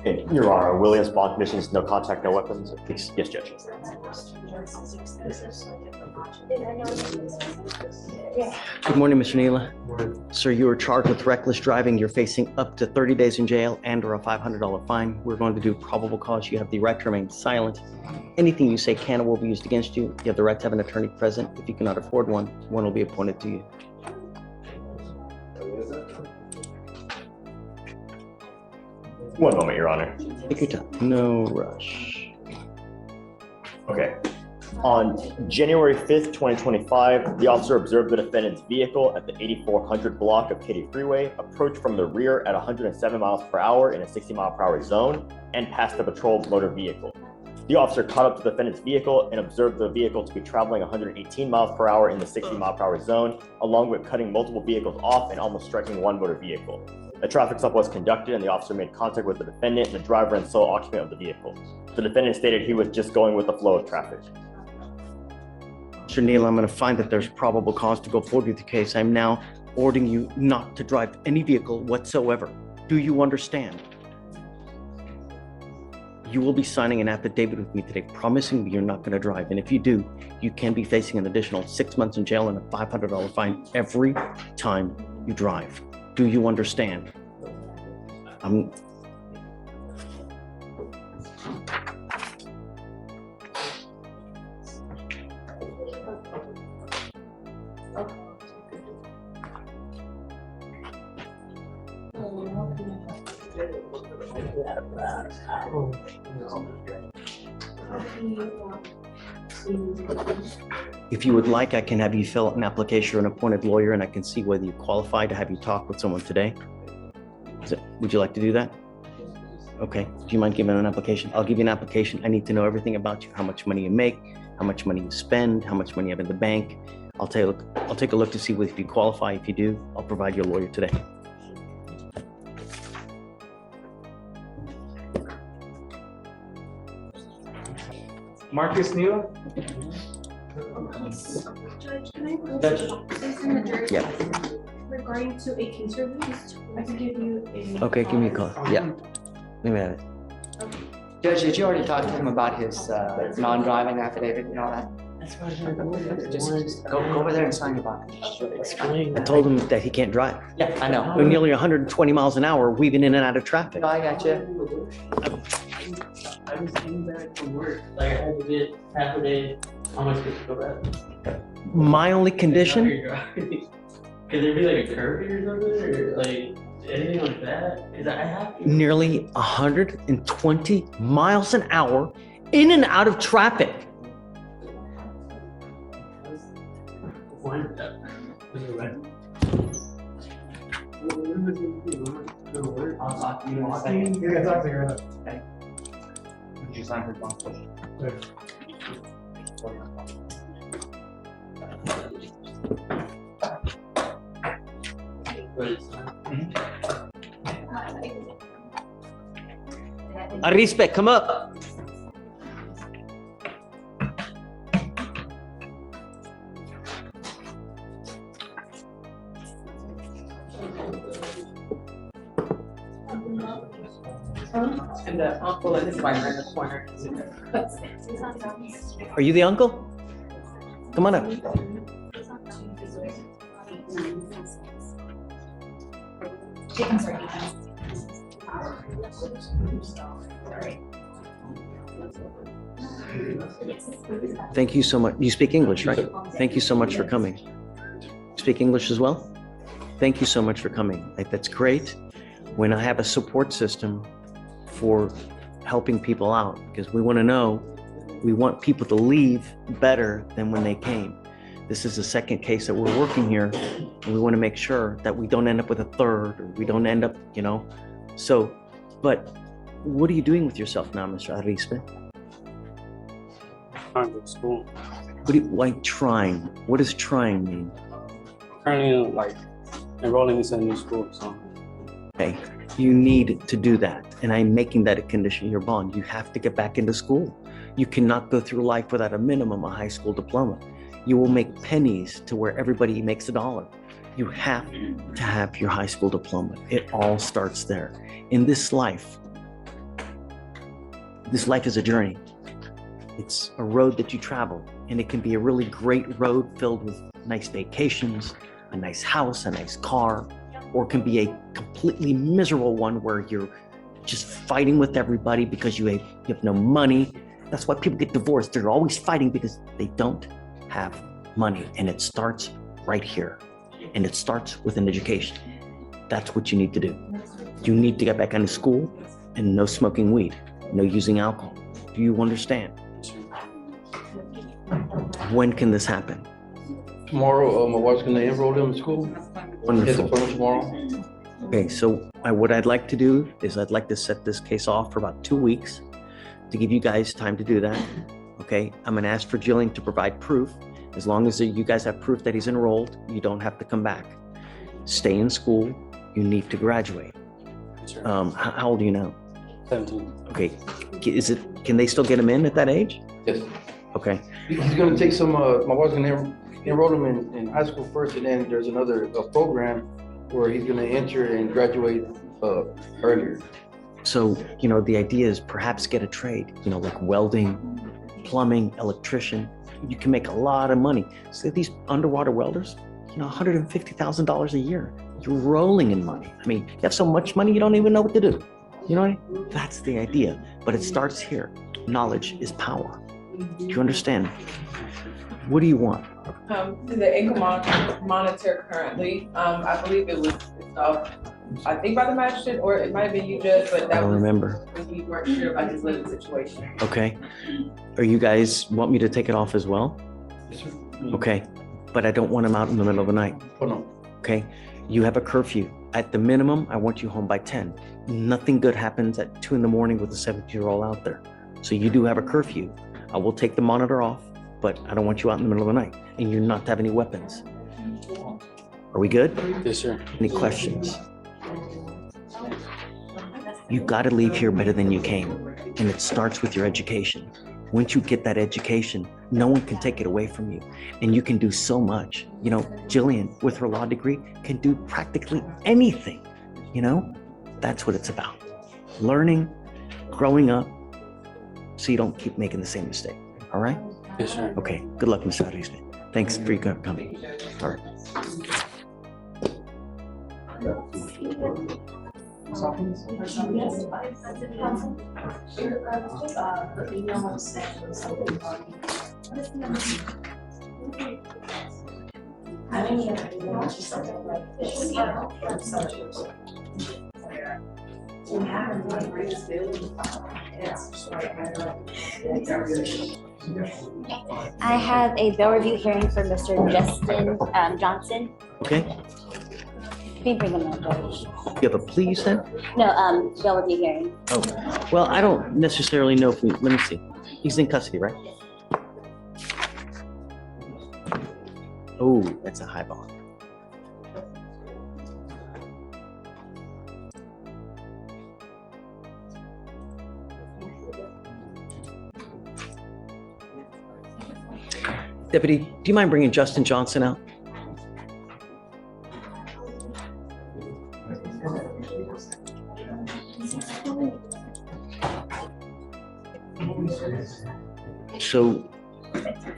And Your Honor, Williams bond conditions, no contact, no weapons. Please. Yes, Judge. Good morning, Mr. Neela. Sir, you are charged with reckless driving. You're facing up to 30 days in jail and or a $500 fine. We're going to do probable cause. You have the right to remain silent. Anything you say can or will be used against you. You have the right to have an attorney present. If you cannot afford one, one will be appointed to you. One moment, Your Honor. Take your time. No rush. Okay. On January 5th, 2025, the officer observed the defendant's vehicle at the 8400 block of Katy Freeway approach from the rear at 107 miles per hour in a 60 mile per hour zone and passed a patrolled motor vehicle. The officer caught up to the defendant's vehicle and observed the vehicle to be traveling 118 miles per hour in the 60 mile per hour zone, along with cutting multiple vehicles off and almost striking one motor vehicle. A traffic stop was conducted and the officer made contact with the defendant, the driver and sole occupant of the vehicle. The defendant stated he was just going with the flow of traffic. Mr. Neal, I'm going to find that there's probable cause to go forward with the case. I'm now ordering you not to drive any vehicle whatsoever. Do you understand? You will be signing an affidavit with me today, promising me you're not going to drive. And if you do, you can be facing an additional 6 months in jail and a $500 fine every time you drive. Do you understand? If you would like, I can have you fill out an application or an appointed lawyer, and I can see whether you qualify to have you talk with someone today. Would you like to do that? Okay. Do you mind giving an application? I'll give you an application. I need to know everything about you, how much money you make, how much money you spend, how much money you have in the bank. I'll take a look to see if you qualify. If you do, I'll provide you a lawyer today. Marcus Neal? Judge, can I Judge? Yeah. regarding to a case review? I can give you a. Okay, give me a call. Yeah. Let me have it. Okay. Judge, did you already talk to him about his non-driving affidavit and all that? That's what I'm gonna just go over there and sign your bond. I told him that he can't drive. Yeah, I know. We're nearly 120 miles an hour weaving in and out of traffic. No, I got you. I was getting back from work, like I had to get half a day, how much did you go back? My only condition, Could there be like a curfew or something, or like anything like that? Cause I have to. nearly 120 miles an hour in and out of traffic. I'll talk to you in a second. You're gonna talk to her. Okay. Did you sign her bond? Arispe, come up. And the uncle and his wife are in the corner. Are you the uncle? Come on up. I'm sorry. Thank you so much. You speak English, right? Thank you so much for coming. Speak English as well? Thank you so much for coming. That's great. When I have a support system for helping people out, because we want to know, we want people to leave better than when they came. This is the second case that we're working here, and we want to make sure that we don't end up with a third, or we don't end up, So, but what are you doing with yourself now, Mr. Arispe? Trying to go to school. Why trying? What does trying mean? Currently, like, enrolling into a new school, so. Okay, you need to do that, and I'm making that a condition of your bond. You have to get back into school. You cannot go through life without a minimum, a high school diploma. You will make pennies to where everybody makes $1. You have to have your high school diploma. It all starts there. In this life, This life is a journey. It's a road that you travel, and it can be a really great road filled with nice vacations, a nice house, a nice car, or it can be a completely miserable one where you're just fighting with everybody because you have no money. That's why people get divorced. They're always fighting because they don't have money, and it starts right here, and it starts with an education. That's what you need to do. You need to get back into school and no smoking weed, no using alcohol. Do you understand? When can this happen? Tomorrow, my wife's gonna enroll him in school. His Wonderful. appointment tomorrow. Okay, so what I'd like to do is I'd like to set this case off for about 2 weeks to give you guys time to do that. Okay, I'm gonna ask for Jillian to provide proof. As long as you guys have proof that he's enrolled, you don't have to come back. Stay in school, you need to graduate. How old are you now? 17. Okay, can they still get him in at that age? Yes. Okay, He's gonna take some, my wife's gonna enroll him in high school first, and then there's another program where he's gonna enter and graduate earlier. so, the idea is perhaps get a trade, like welding, plumbing, electrician. You can make a lot of money. So these underwater welders, $150,000 a year. You're rolling in money. I mean, you have so much money, you don't even know what to do. You know what I mean? That's the idea. But it starts here. Knowledge is power. Do you understand? What do you want? The income monitor currently, I believe it was installed, I think by the magistrate, or it might have been you, Judge, but I that don't was remember. when we weren't sure about his living situation. Okay. Are you guys want me to take it off as well? Yes, sir. Okay. But I don't want him out in the middle of the night. Oh, no. Okay. You have a curfew. At the minimum, I want you home by 10. Nothing good happens at 2 in the morning with a 17-year-old out there. So you do have a curfew. I will take the monitor off, but I don't want you out in the middle of the night, and you're not to have any weapons. Are we good? Yes, sir. Any questions? You got to leave here better than you came, and it starts with your education. Once you get that education, no one can take it away from you, and you can do so much. Jillian, with her law degree, can do practically anything. That's what it's about. Learning, growing up, so you don't keep making the same mistake. All right? Yes, sir. Okay. Good luck, Mr. Arispe. Thanks for coming. All right. I have a bail review hearing for Mr. Justin Johnson. Okay. Can you bring him up, Judge? You have a plea, you said? No, bail review hearing. Oh, well, I don't necessarily know if let me see. He's in custody, right? Oh, that's a high bond. Deputy, do you mind bringing Justin Johnson out? So,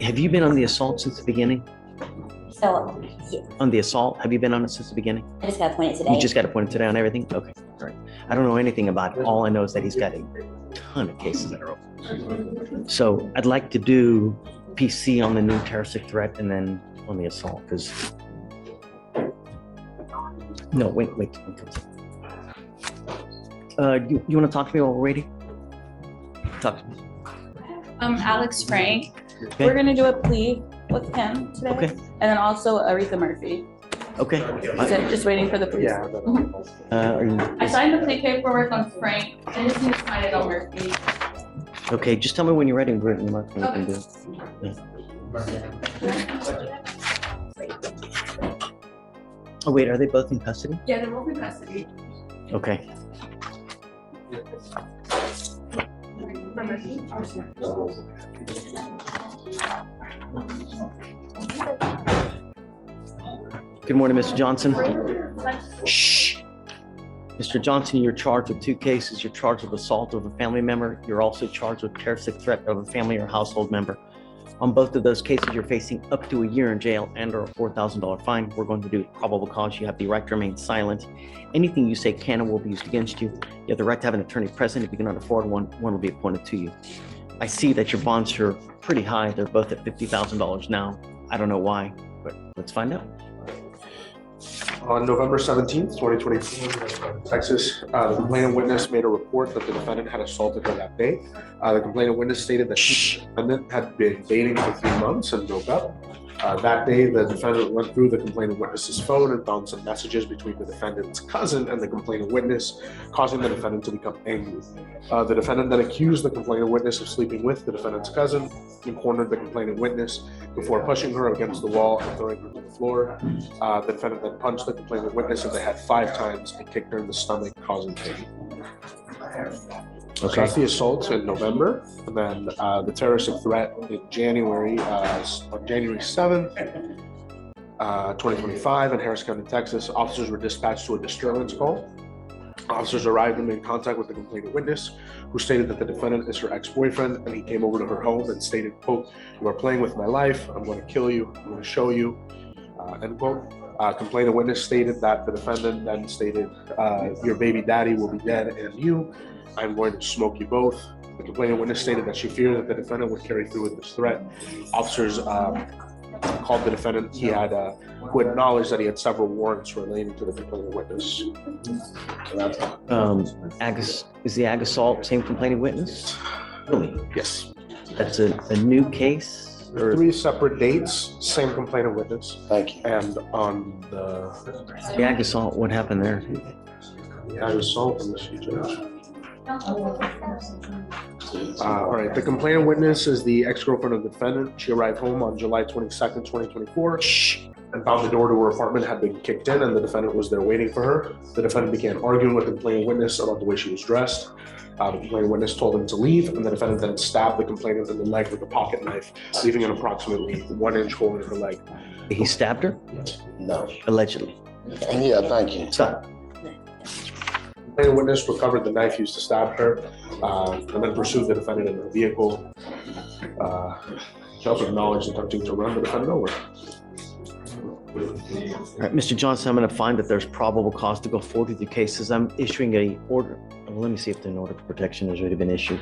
have you been on the assault since the beginning? So, yeah, On the assault, have you been on it since the beginning? I just got appointed today. You just got appointed today on everything? Okay, all right. I don't know anything about it. All I know is that he's got a ton of cases that are open. So I'd like to do PC on the new terroristic threat and then on the assault, because... No, wait. You want to talk to me while we're waiting? Talk to me. Alex Frank. Okay. We're gonna do a plea with him today. Okay. And then also Aretha Murphy. Okay. So just waiting for the police. Are you, I signed the plea paperwork on Frank. I just need to sign it on Murphy. okay, just tell me when you're ready. We're not going to do it. Oh, wait, are they both in custody? Yeah, they're both in custody. Okay. Good morning, Mr. Johnson. Shh. Mr. Johnson, you're charged with 2 cases. You're charged with assault of a family member. You're also charged with terroristic threat of a family or household member. On both of those cases, you're facing up to a year in jail and or a $4,000 fine. We're going to do probable cause. You have the right to remain silent. Anything you say can and will be used against you. You have the right to have an attorney present. If you cannot afford one, one will be appointed to you. I see that your bonds are pretty high. They're both at $50,000 now. I don't know why, but let's find out. On November 17th, 2024, in Texas, the complainant witness made a report that the defendant had assaulted her that day. The complainant witness stated that the defendant had been dating for 3 months and broke up. That day, the defendant went through the complainant witness's phone and found some messages between the defendant's cousin and the complainant witness, causing the defendant to become angry. The defendant then accused the complainant witness of sleeping with the defendant's cousin and cornered the complainant witness before pushing her against the wall and throwing her to the floor. The defendant then punched the complainant witness in the head 5 times and kicked her in the stomach, causing pain. So that's the assault in November, and then the terroristic threat in January, on January 7th, 2025 in Harris County, Texas. Officers were dispatched to a disturbance call. Officers arrived and made contact with the complainant witness, who stated that the defendant is her ex-boyfriend, and he came over to her home and stated, quote, "You are playing with my life. I'm going to kill you. I'm going to show you," end quote. Complainant witness stated that the defendant then stated, "Your baby daddy will be dead and you. I'm going to smoke you both." The complainant witness stated that she feared that the defendant would carry through with this threat. Officers called the defendant, who acknowledged that he had several warrants relating to the complainant witness. Is the ag assault same complaining witness? Really? Yes. That's a new case? Or 3 separate dates, same complainant witness. Thank you. And on the ag assault, what happened there? ag assault, all right, the complainant witness is the ex-girlfriend of the defendant. She arrived home on July 22nd, 2024, and found the door to her apartment had been kicked in, and the defendant was there waiting for her. The defendant began arguing with the complainant witness about the way she was dressed. The complainant witness told him to leave, and the defendant then stabbed the complainant in the leg with a pocket knife, leaving an approximately 1-inch hole in her leg. He stabbed her? No. Allegedly. Yeah, thank you. Stop. The complainant witness recovered the knife used to stab her, and then pursued the defendant in her vehicle. She also acknowledged attempting to run the defendant over. All right, Mr. Johnson, I'm going to find that there's probable cause to go forward with your cases. I'm issuing a order. Well, let me see if an order for protection has already been issued.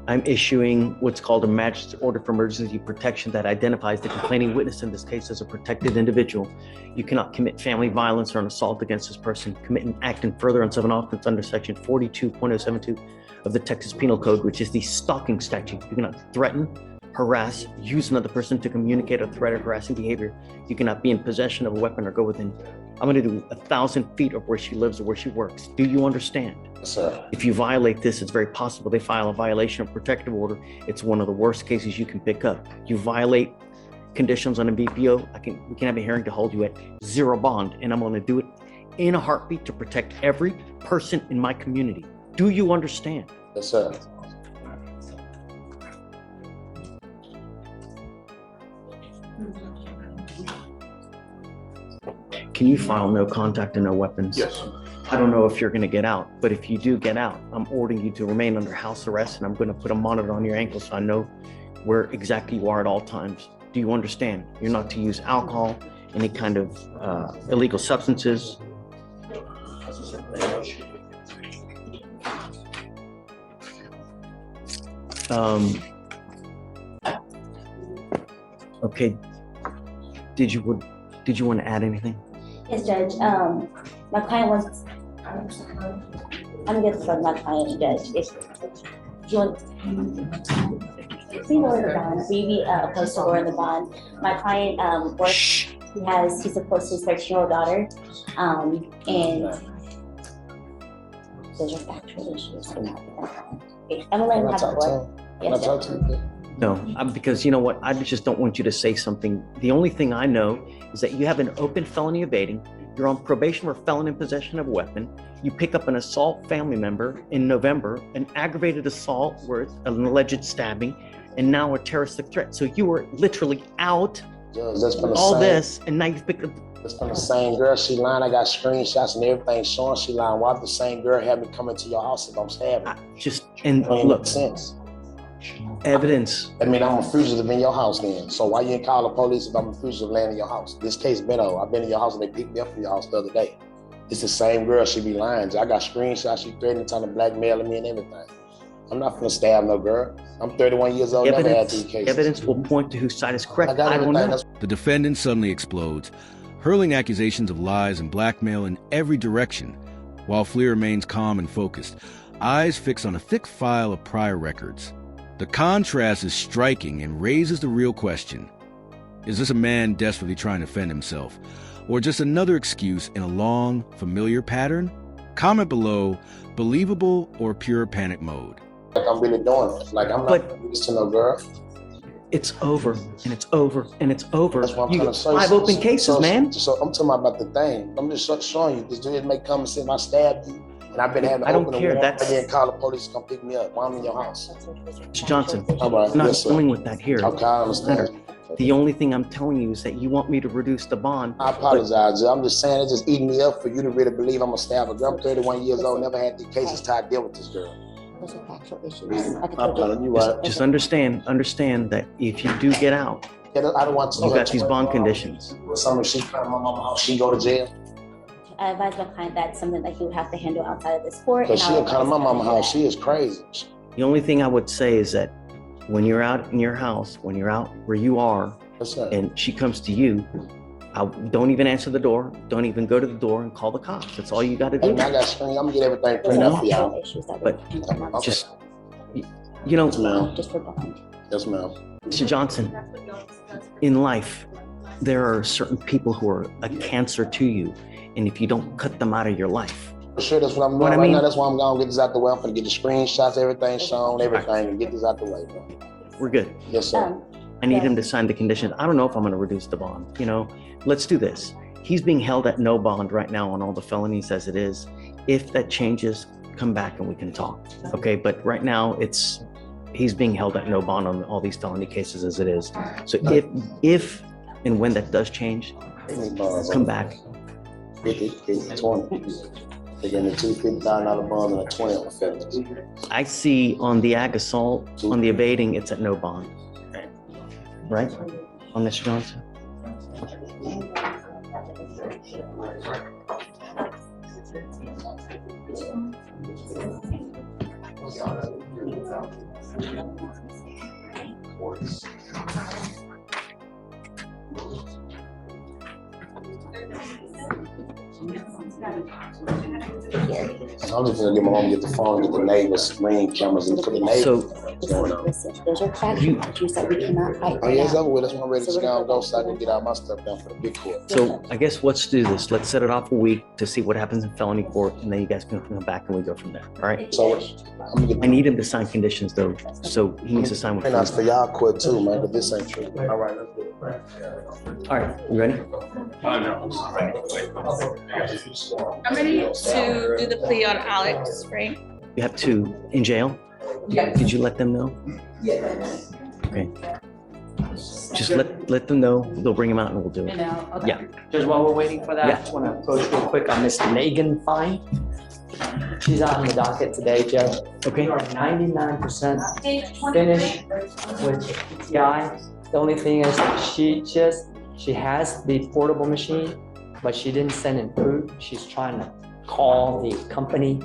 I'm issuing what's called a magistrate order for emergency protection that identifies the complaining witness in this case as a protected individual. You cannot commit family violence or an assault against this person, commit an act in furtherance of an offense under section 42.072 of the Texas Penal Code, which is the stalking statute. You cannot threaten, harass, use another person to communicate a threat or harassing behavior. You cannot be in possession of a weapon or go within. I'm going to do 1,000 feet of where she lives or where she works. Do you understand? Yes, sir. If you violate this, it's very possible they file a violation of protective order. It's one of the worst cases you can pick up. You violate conditions on a BPO, we can have a hearing to hold you at 0 bond, and I'm going to do it in a heartbeat to protect every person in my community. Do you understand? Yes, sir. Can you file no contact and no weapons? Yes. I don't know if you're going to get out, but if you do get out, I'm ordering you to remain under house arrest, and I'm going to put a monitor on your ankle so I know where exactly you are at all times. Do you understand? You're not to use alcohol, any kind of illegal substances. Okay. Did you want to add anything? Yes, Judge. My client wants. I'm good for my client, Judge. If you want, we lower the bond. We opposed to lowering the bond. My client works. He's opposed to his 13-year-old daughter, and those are factual issues. Okay, I'm gonna let him have the floor. Yes, Judge. No, because you know what? I just don't want you to say something. The only thing I know is that you have an open felony evading. You're on probation for felon in possession of a weapon. You pick up an assault family member in November, an aggravated assault where it's an alleged stabbing. and now a terroristic threat. So you were literally out Judge, that's from the all same, this, and now you picked up. that's from the same girl. She lying. I got screenshots and everything showing she lying. Why the same girl had me coming to your house if I'm stabbing? Just, and Don't look, make sense. evidence. I mean, I'm a fugitive in your house then. So why you didn't call the police if I'm a fugitive laying in your house? This case been over. I've been in your house and they picked me up from your house the other day. It's the same girl. She be lying. I got screenshots. She threatening, trying to blackmail me and everything. I'm not gonna stab no girl. I'm 31 years old. Never had these cases. Evidence will point to whose side is correct. I got I don't everything. know. That's The defendant suddenly explodes, hurling accusations of lies and blackmail in every direction, while Flea remains calm and focused, eyes fixed on a thick file of prior records. The contrast is striking and raises the real question. Is this a man desperately trying to defend himself, or just another excuse in a long, familiar pattern? Comment below, believable or pure panic mode. like I'm really doing it. Like I'm not But- used to no girl. It's over, and it's over, and it's over. That's what I'm You trying got to show you. 5 open cases, man. So I'm talking about the thing. I'm just showing you. This dude may come and say, I stabbed you. And I've been having to I don't open care. the warrant That's- and then call the police to come pick me up while I'm in your house. Mr. Johnson, All right, I'm not yes, sir. dealing with that here. Okay, I understand. The only thing I'm telling you is that you want me to reduce the bond. I apologize. I'm just saying it's just eating me up for you to really believe I'm a stabber. I'm 31 years old, never had these cases till I deal with this girl. Those are factual issues. I'm telling you what. Just understand that if you do get out, I don't want to. you got these bond conditions. Some she come to my mama's house, she go to jail. I advise my client that's something that he would have to handle outside of this court. Cause and she'll I'll come to my advise mama's him house. She is crazy. The only thing I would say is that when you're out in your house, when you're out where you are, Yes, sir. and she comes to you, don't even answer the door. Don't even go to the door and call the cops. That's all you got to Hey, do. man, I got screen. I'm gonna get everything There's printed no up for y'all. factual issues that But we can talk just, you know, Yes, ma'am. just for bond. Yes, ma'am. Mr. Johnson, in life, there are certain people who are a cancer to you. And if you don't cut them out of your life, For sure, that's what I'm doing What I right mean- now. That's why I'm gonna get this out the way. I'm gonna get the screenshots, everything shown, everything, and get this out the way, bro. we're good. Yes, sir. I need him to sign the conditions. I don't know if I'm going to reduce the bond. You know, let's do this. He's being held at no bond right now on all the felonies as it is. If that changes, come back and we can talk. Okay, but right now he's being held at no bond on all these felony cases as it is. So if and when that does change, come back. 50, 20. They're getting a $250,000 bond and a 20 on the felonies. I see on the ag assault, on the evading, it's at no bond. Right? On Mr. Johnson? So I'm just gonna get my mom, get the phone, get the neighbors, ring cameras, and put the neighbors. So What's going on? Listen, those are factual issues that we cannot fight. Oh, yeah, it's over with. That's why I'm ready to go so I can get all my stuff done for the big court. So I guess let's do this. Let's set it off a week to see what happens in felony court, and then you guys can come back and we go from there. All right? So I'm gonna get I need him to sign conditions though, so he needs to sign with and that's for me. y'all court too, man, but this ain't true. All right, let's do it. All right, you ready? I'm ready to do the plea on Alex, right? You have 2 in jail? Yeah. Did you let them know? Okay. Just let them know. They'll bring him out and we'll do it. Yeah. Just while we're waiting for that, I just want to approach real quick on Miss Megan Fine. She's out on the docket today, Judge. Okay. We are 99% finished with PTI. The only thing is she has the portable machine, but she didn't send in proof. She's trying to call the company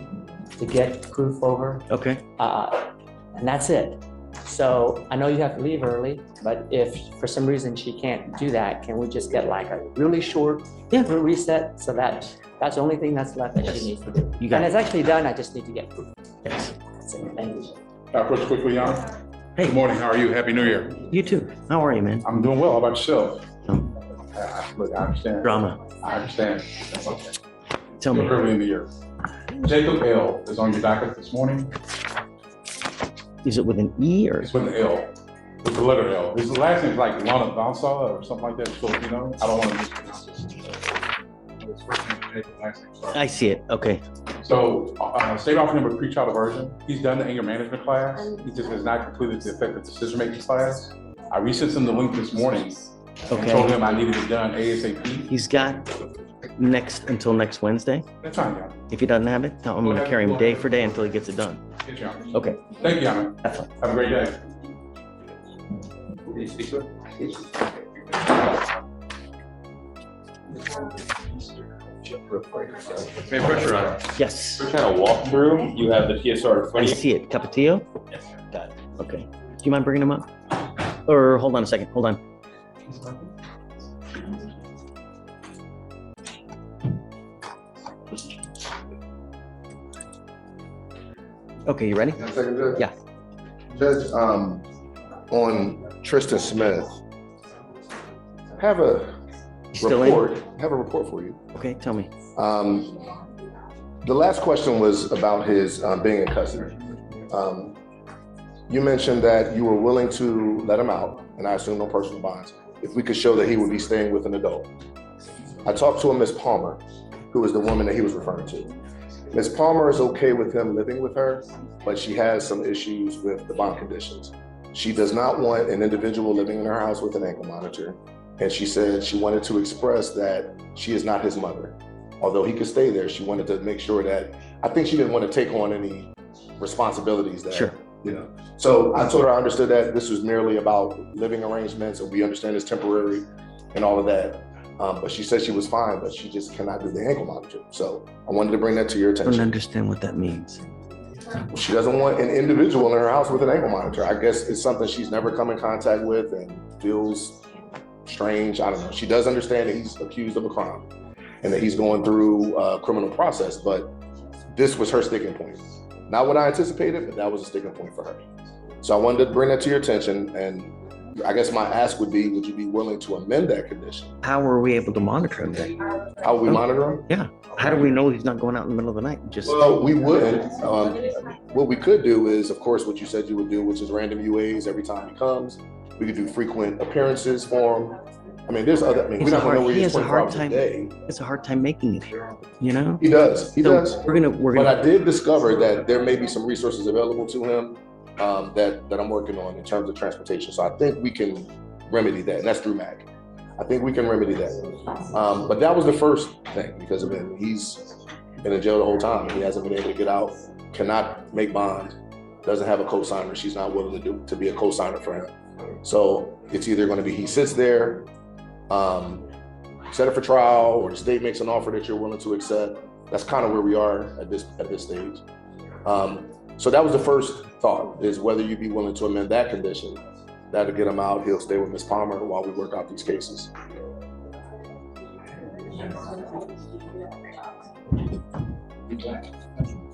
to get proof over. Okay. And that's it. So I know you have to leave early, but if for some reason she can't do that, can we just get like a really short reset so that that's the only thing that's left that she needs to do? You got And it. it's actually done, I just need to get proof. Yes. That's it. Thank you. Approach quickly, Your Honor. Hey. Good morning, how are you? Happy New Year. You too. How are you, man? I'm doing well, how about yourself? Um, Look, I understand. Drama. I understand. That's okay. Tell me. Early in the year. Jacob L. is on your docket this morning. Is it with an E or? It's with an L, with the letter L. His last name is like Lana Donsala or something like that, so you know, I don't want to mispronounce it. His first name is Jacob, last name is Sarah. I see it. Okay. So, state offered him a pretrial diversion. He's done the anger management class. He just has not completed the effective decision-making class. I resent him the link this morning and Okay. told him I needed it done ASAP. He's got until next Wednesday. That's fine, yeah. If he doesn't have it, I'm going to carry him day for day until he gets it done. Yes, Your Honor. Okay. Thank you, Your Honor. That's fine. Have a great day. May I pressure on? Yes. We're trying to walk through. You have the PSR in I front of you. see it. Capatillo? Yes. Got it. Okay. Do you mind bringing him up? Or hold on a second. Hold on. Okay, you ready? One second, Judge. Yeah. Judge, on Tristan Smith, have a Still in? report for you. Okay, tell me. The last question was about his being in custody. You mentioned that you were willing to let him out, and I assume no personal bonds, if we could show that he would be staying with an adult. I talked to a Miss Palmer, who is the woman that he was referring to. Miss Palmer is okay with him living with her, but she has some issues with the bond conditions. She does not want an individual living in her house with an ankle monitor. And she said she wanted to express that she is not his mother. Although he could stay there, she wanted to make sure that, I think she didn't want to take on any responsibilities that, Sure. you know. So I told her I understood that this was merely about living arrangements, and we understand it's temporary and all of that. But she said she was fine, but she just cannot do the ankle monitor. So I wanted to bring that to your I don't attention. understand what that means. She doesn't want an individual in her house with an ankle monitor. I guess it's something she's never come in contact with and feels strange. I don't know. She does understand that he's accused of a crime and that he's going through a criminal process, but this was her sticking point. Not what I anticipated, but that was a sticking point for her. So I wanted to bring that to your attention, and I guess my ask would be, would you be willing to amend that condition? How were we able to monitor him then? How would we monitor him? Yeah. How do we know he's not going out in the middle of the night? Just Well, we wouldn't. What we could do is, of course, what you said you would do, which is random UAs every time he comes. We could do frequent appearances for him. I mean, there's other, I mean, we're not gonna know where he is 24 hours a day. It's a hard time making it here, you know? He does, he So does. We're gonna. But I did discover that there may be some resources available to him that I'm working on in terms of transportation. So I think we can remedy that, and that's through MAC. I think we can remedy that. But that was the first thing, because I mean, he's been in jail the whole time. He hasn't been able to get out, cannot make bond, doesn't have a co-signer. She's not willing to be a co-signer for him. So it's either going to be he sits there, set it for trial, or the state makes an offer that you're willing to accept. That's kind of where we are at this stage. So that was the first thought, is whether you'd be willing to amend that condition. That'll get him out. He'll stay with Ms. Palmer while we work out these cases.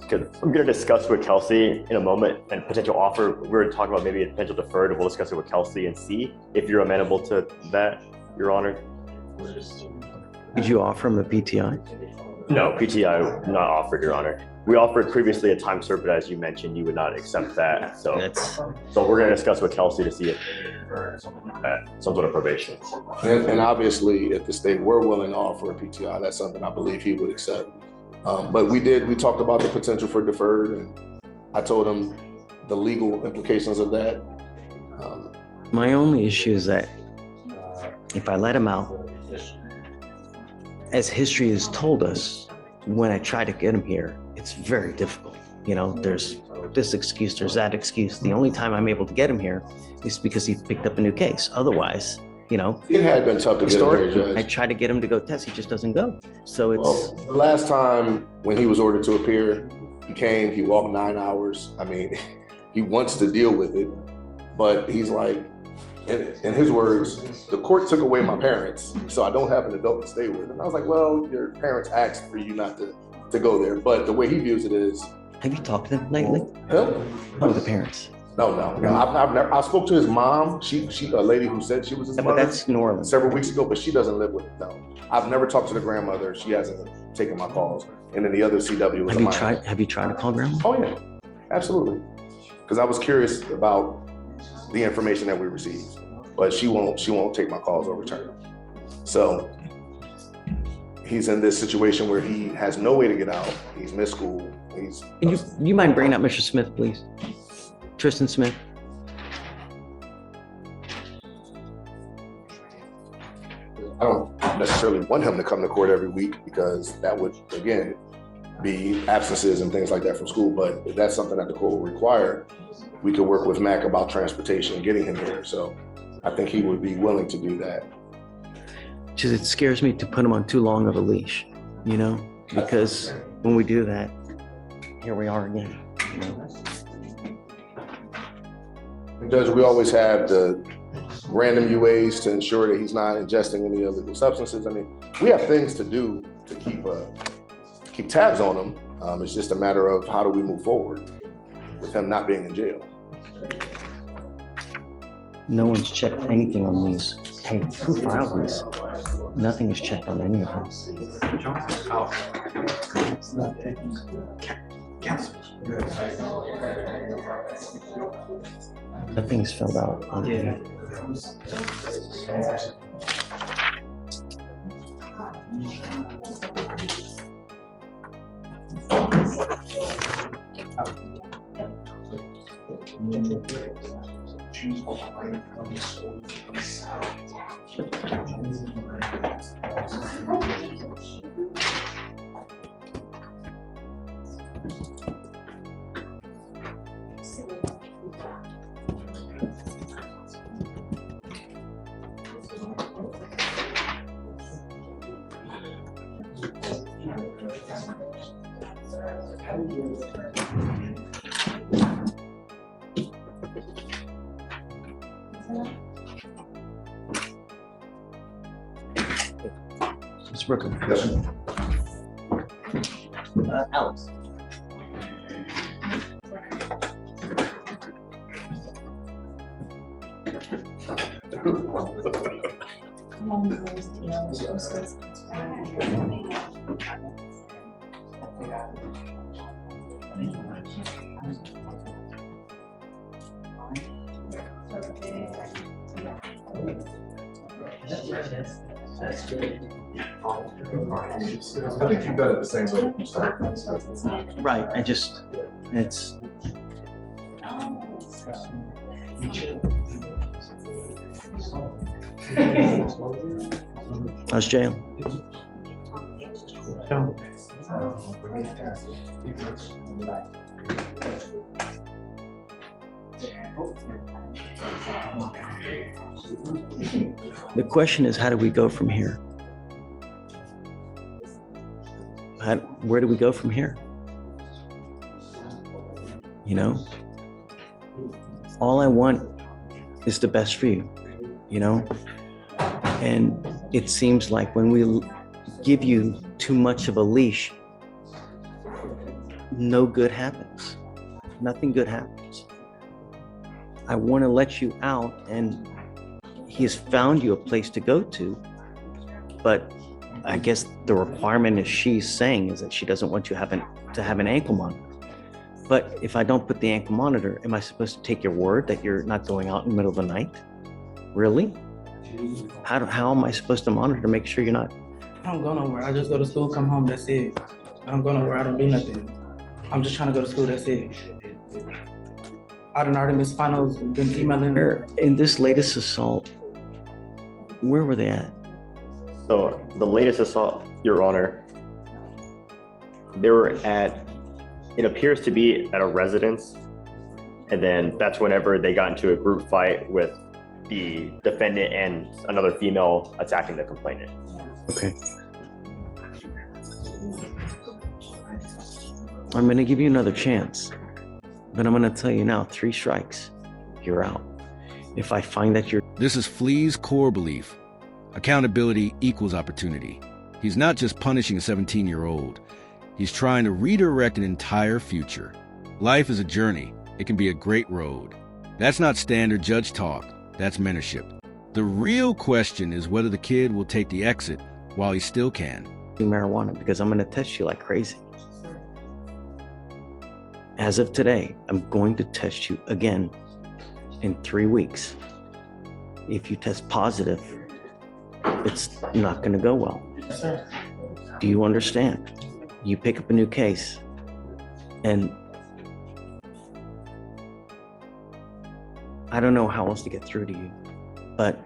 Good. I'm going to discuss with Kelsey in a moment and potential offer. We're going to talk about maybe a potential deferred. We'll discuss it with Kelsey and see if you're amenable to that, Your Honor. Did you offer him a PTI? No, PTI not offered, Your Honor. We offered previously a time served, but as you mentioned, you would not accept that. So we're going to discuss with Kelsey to see if some sort of probation. And obviously, if the state were willing to offer a PTI, that's something I believe he would accept. But we talked about the potential for deferred, and I told him the legal implications of that. My only issue is that if I let him out, as history has told us, when I try to get him here, it's very difficult. You know, there's this excuse, there's that excuse. The only time I'm able to get him here is because he picked up a new case. Otherwise, you know, it had been tough to get him here, Judge. I try to get him to go test, he just doesn't go. So it's Well, the last time when he was ordered to appear, he came, he walked 9 hours. I mean, he wants to deal with it, but he's like, in his words, the court took away my parents, so I don't have an adult to stay with. And I was like, well, your parents asked for you not to go there. But the way he views it is. Have you talked to them lately? Him? Oh, the parents. No. I've never. I spoke to his mom. She a lady who said she was his mother. But that's normal. Several weeks ago, but she doesn't live with them. I've never talked to the grandmother. She hasn't taken my calls. And then the other CW was Have you tried to call grandma? Oh yeah, absolutely. Because I was curious about the information that we received, but she won't take my calls or return them. So he's in this situation where he has no way to get out. He's missed school. Can you mind bringing up Mr. Smith, please? Tristan Smith. I don't necessarily want him to come to court every week because that would, again, be absences and things like that from school. But if that's something that the court will require, we could work with Mac about transportation and getting him here. So I think he would be willing to do that. Just it scares me to put him on too long of a leash, you know, because when we do that, here we are again. You know? Judge, we always have the random UAs to ensure that he's not ingesting any illegal substances. I mean, we have things to do to keep tabs on him. It's just a matter of how do we move forward with him not being in jail. No one's checked anything on these. Hey, who filed these? Nothing is checked on any of them. Nothing's filled out on here. It's Brooklyn. Yes. Alex. I think you've done it the same way you started. Right, it's. How's jail? The question is, how do we go from here? Where do we go from here? You know, all I want is the best for you, you know? And it seems like when we give you too much of a leash, no good happens. Nothing good happens. I want to let you out, and he has found you a place to go to, but I guess the requirement is she's saying is that she doesn't want you to have an ankle monitor. But if I don't put the ankle monitor, am I supposed to take your word that you're not going out in the middle of the night? Really? How am I supposed to monitor to make sure you're not? I don't go nowhere. I just go to school, come home, that's it. I don't go nowhere, I don't do nothing. I'm just trying to go to school, that's it. I done already missed finals, been emailing her. In this latest assault, where were they at? So the latest assault, Your Honor, they were at, it appears to be at a residence. And then that's whenever they got into a group fight with the defendant and another female attacking the complainant. Okay. I'm gonna give you another chance, but I'm gonna tell you now, 3 strikes, you're out. If I find that you're... This is Flea's core belief. Accountability equals opportunity. He's not just punishing a 17-year-old. He's trying to redirect an entire future. Life is a journey. It can be a great road. That's not standard judge talk. That's mentorship. The real question is whether the kid will take the exit while he still can. Marijuana, because I'm gonna test you like crazy. As of today, I'm going to test you again in 3 weeks. If you test positive, it's not gonna go well. Do you understand? You pick up a new case and I don't know how else to get through to you, but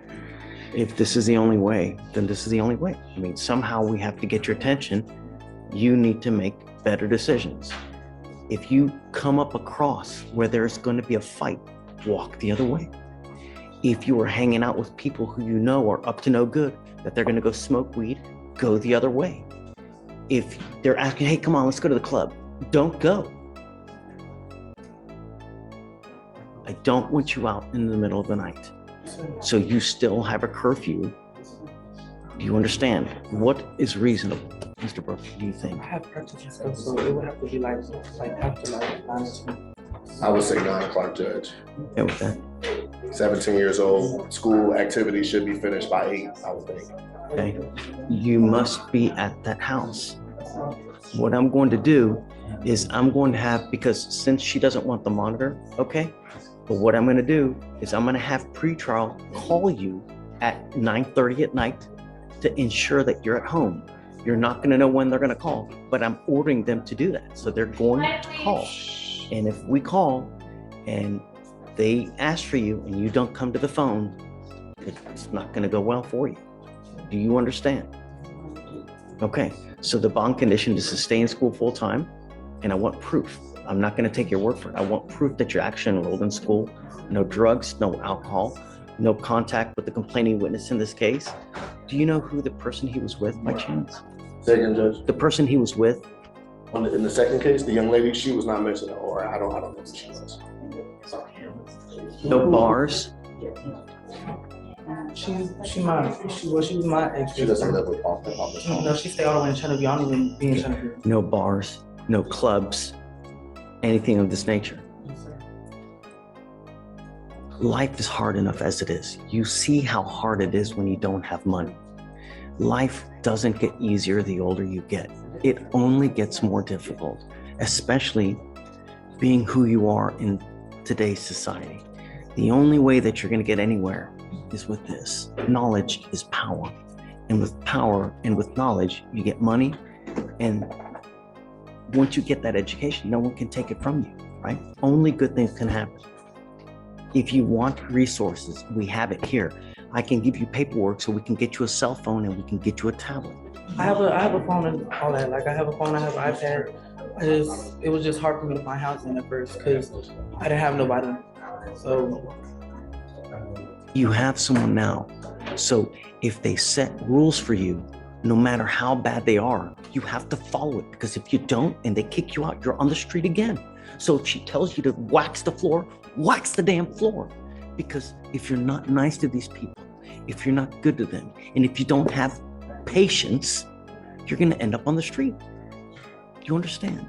if this is the only way, then this is the only way. I mean, somehow we have to get your attention. You need to make better decisions. If you come up across where there's going to be a fight, walk the other way. If you are hanging out with people who you know are up to no good, that they're going to go smoke weed, go the other way. If they're asking, hey, come on, let's go to the club, don't go. I don't want you out in the middle of the night. So you still have a curfew. Do you understand? What is reasonable, Mr. Brooks, do you think? I have practice and stuff, so it would have to be like after like 9 or 10. I would say 9 o'clock, Judge. Yeah, with that. 17 years old, school activity should be finished by 8, I would think. Okay, you must be at that house. What I'm going to do is I'm going to have, because since she doesn't want the monitor, okay, but what I'm going to do is I'm going to have pretrial call you at 9:30 at night to ensure that you're at home. You're not going to know when they're going to call, but I'm ordering them to do that. So they're going to call. And if we call and they ask for you and you don't come to the phone, it's not going to go well for you. Do you understand? Okay, so the bond condition is to stay in school full time, and I want proof. I'm not going to take your word for it. I want proof that you're actually enrolled in school. No drugs, no alcohol, no contact with the complaining witness in this case. Do you know who the person he was with by chance? Second, Judge. The person he was with? In the second case, the young lady, she was not mentioned, or I don't know who she was. No bars? She was my ex. She doesn't live with office. No, she stayed all the way in Cheneville. I don't even be in Cheneville. No bars, no clubs, anything of this nature. Life is hard enough as it is. You see how hard it is when you don't have money. Life doesn't get easier the older you get. It only gets more difficult, especially being who you are in today's society. The only way that you're going to get anywhere is with this. Knowledge is power. And with power and with knowledge, you get money. And once you get that education, no one can take it from you, right? Only good things can happen. If you want resources, we have it here. I can give you paperwork so we can get you a cell phone and we can get you a tablet. I have a phone and all that. Like I have a phone, I have an iPad. It was just hard for me to find housing at first because I didn't have nobody. So you have someone now. So if they set rules for you, no matter how bad they are, you have to follow it, because if you don't and they kick you out, you're on the street again. So if she tells you to wax the floor, wax the damn floor. Because if you're not nice to these people, if you're not good to them, and if you don't have patience, you're going to end up on the street. Do you understand?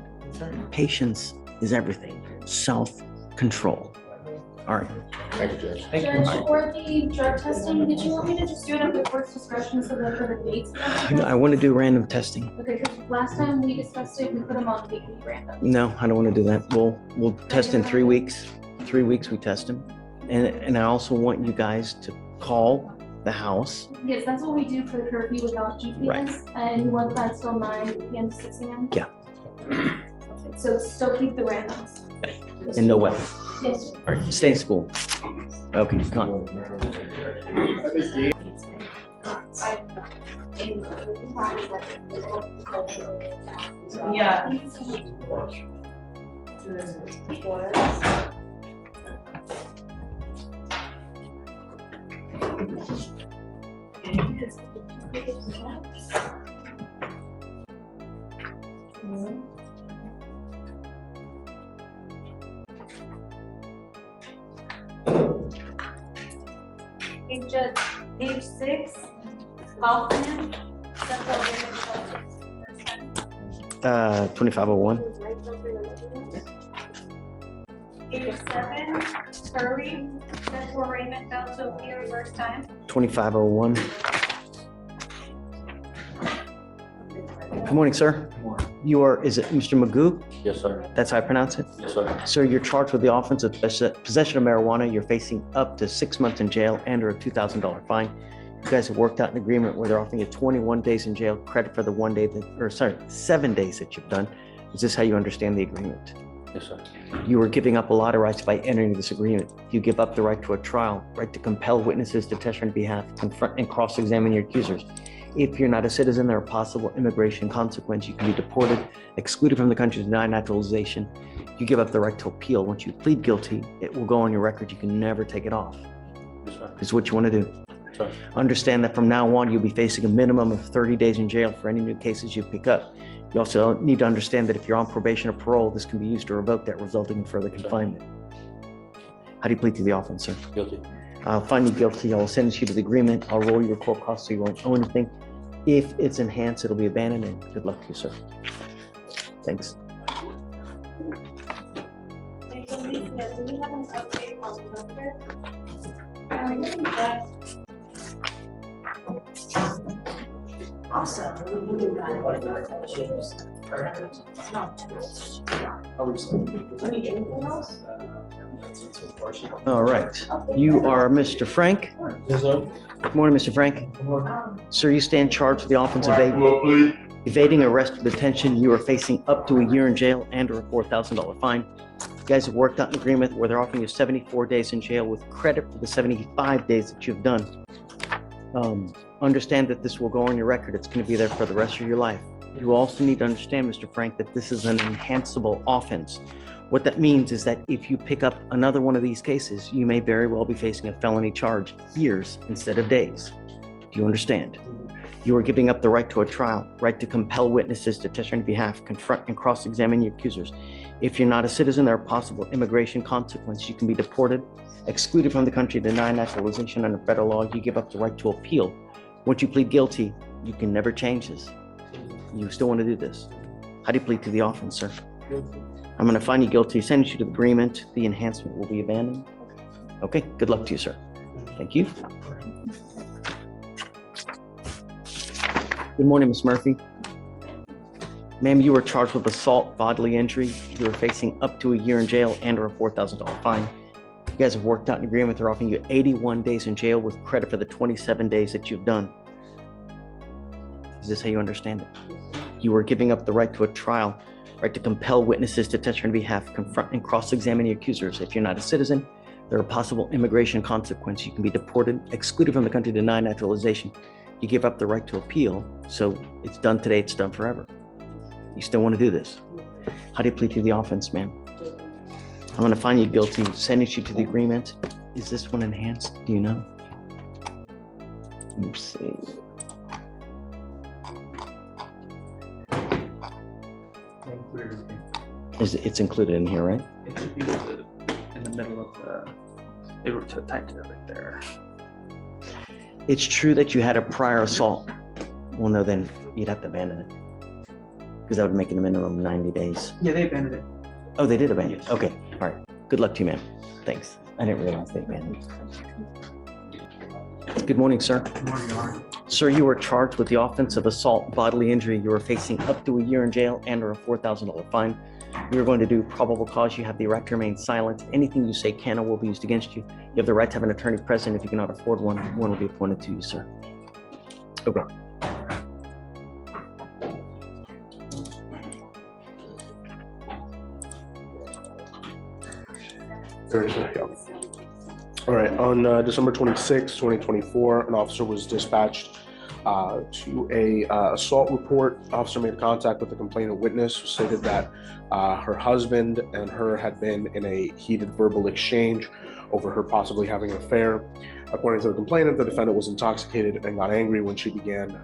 Patience is everything. Self-control. All right. Thank you, Judge. Judge, for the drug testing, did you want me to just do it at the court's discretion so that for the dates? I want to do random testing. Okay, because last time we discussed it, we put them on weekly random. No, I don't want to do that. We'll test in 3 weeks. 3 weeks we test them. And I also want you guys to call the house. Yes, that's what we do for the curfew without GPS. Right. And you want that till 9 p.m. to 6 a.m.? Yeah. Okay, so still keep the randoms. And no weapon. Yes. All right, stay in school. Okay, come on. Yeah. Hey, Judge, page 6, Hoffman, 2501. Page 7, Curry, central arraignment found to appear reverse time. 2501. Good morning, sir. You are, is it Mr. Magoo? Yes, sir. That's how I pronounce it? Yes, sir. Sir, you're charged with the offense of possession of marijuana. You're facing up to 6 months in jail and or a $2,000 fine. You guys have worked out an agreement where they're offering you 21 days in jail, credit for the 1 day that, or sorry, 7 days that you've done. Is this how you understand the agreement? Yes, sir. You are giving up a lot of rights by entering this agreement. You give up the right to a trial, right to compel witnesses to testify on behalf, confront and cross-examine your accusers. If you're not a citizen, there are possible immigration consequences. You can be deported, excluded from the country, denied naturalization. You give up the right to appeal. Once you plead guilty, it will go on your record. You can never take it off. Yes, sir. This is what you want to do. Sir. Understand that from now on, you'll be facing a minimum of 30 days in jail for any new cases you pick up. You also need to understand that if you're on probation or parole, this can be used to revoke that, resulting in further confinement. How do you plead to the offense, sir? Guilty. I'll find you guilty. I'll sentence you to the agreement. I'll roll your court costs so you won't owe anything. If it's enhanced, it'll be abandoned, and good luck to you, sir. Thanks. All right. You are Mr. Frank? Yes, sir. Good morning, Mr. Frank. Sir, you stand charged with the offense of evading arrest or detention. You are facing up to a year in jail and or a $4,000 fine. You guys have worked out an agreement where they're offering you 74 days in jail with credit for the 75 days that you've done. Understand that this will go on your record. It's going to be there for the rest of your life. You also need to understand, Mr. Frank, that this is an enhanceable offense. What that means is that if you pick up another one of these cases, you may very well be facing a felony charge, years instead of days. Do you understand? You are giving up the right to a trial, right to compel witnesses to testify on your behalf, confront and cross-examine your accusers. If you're not a citizen, there are possible immigration consequences. You can be deported, excluded from the country, denied naturalization under federal law. You give up the right to appeal. Once you plead guilty, you can never change this. You still want to do this. How do you plead to the offense, sir? I'm going to find you guilty, sentence you to the agreement. The enhancement will be abandoned. Okay, good luck to you, sir. Thank you. Good morning, Ms. Murphy. Ma'am, you were charged with assault, bodily injury. You are facing up to a year in jail and or a $4,000 fine. You guys have worked out an agreement. They're offering you 81 days in jail with credit for the 27 days that you've done. Is this how you understand it? You are giving up the right to a trial, right to compel witnesses to testify on behalf, confront and cross-examine your accusers. If you're not a citizen, there are possible immigration consequences. You can be deported, excluded from the country, denied naturalization. You give up the right to appeal, so it's done today, it's done forever. You still want to do this. How do you plead to the offense, ma'am? I'm going to find you guilty, sentence you to the agreement. Is this one enhanced? Do you know? Let's see. It's included in here, right? It should be in the middle of the, they were typed it right there. It's true that you had a prior assault. Well, no, then you'd have to abandon it. Because that would make it a minimum of 90 days. Yeah, they abandoned it. Oh, they did abandon it? Okay, all right. Good luck to you, ma'am. Thanks. I didn't realize they abandoned it. Good morning, sir. Good morning, Your Honor. Sir, you were charged with the offense of assault, bodily injury. You are facing up to a year in jail and or a $4,000 fine. You're going to do probable cause. You have the right to remain silent. Anything you say can or will be used against you. You have the right to have an attorney present. If you cannot afford one, one will be appointed to you, sir. Okay. All right, on December 26, 2024, an officer was dispatched to a assault report. Officer made contact with the complainant witness, who stated that her husband and her had been in a heated verbal exchange over her possibly having an affair. According to the complainant, the defendant was intoxicated and got angry when she began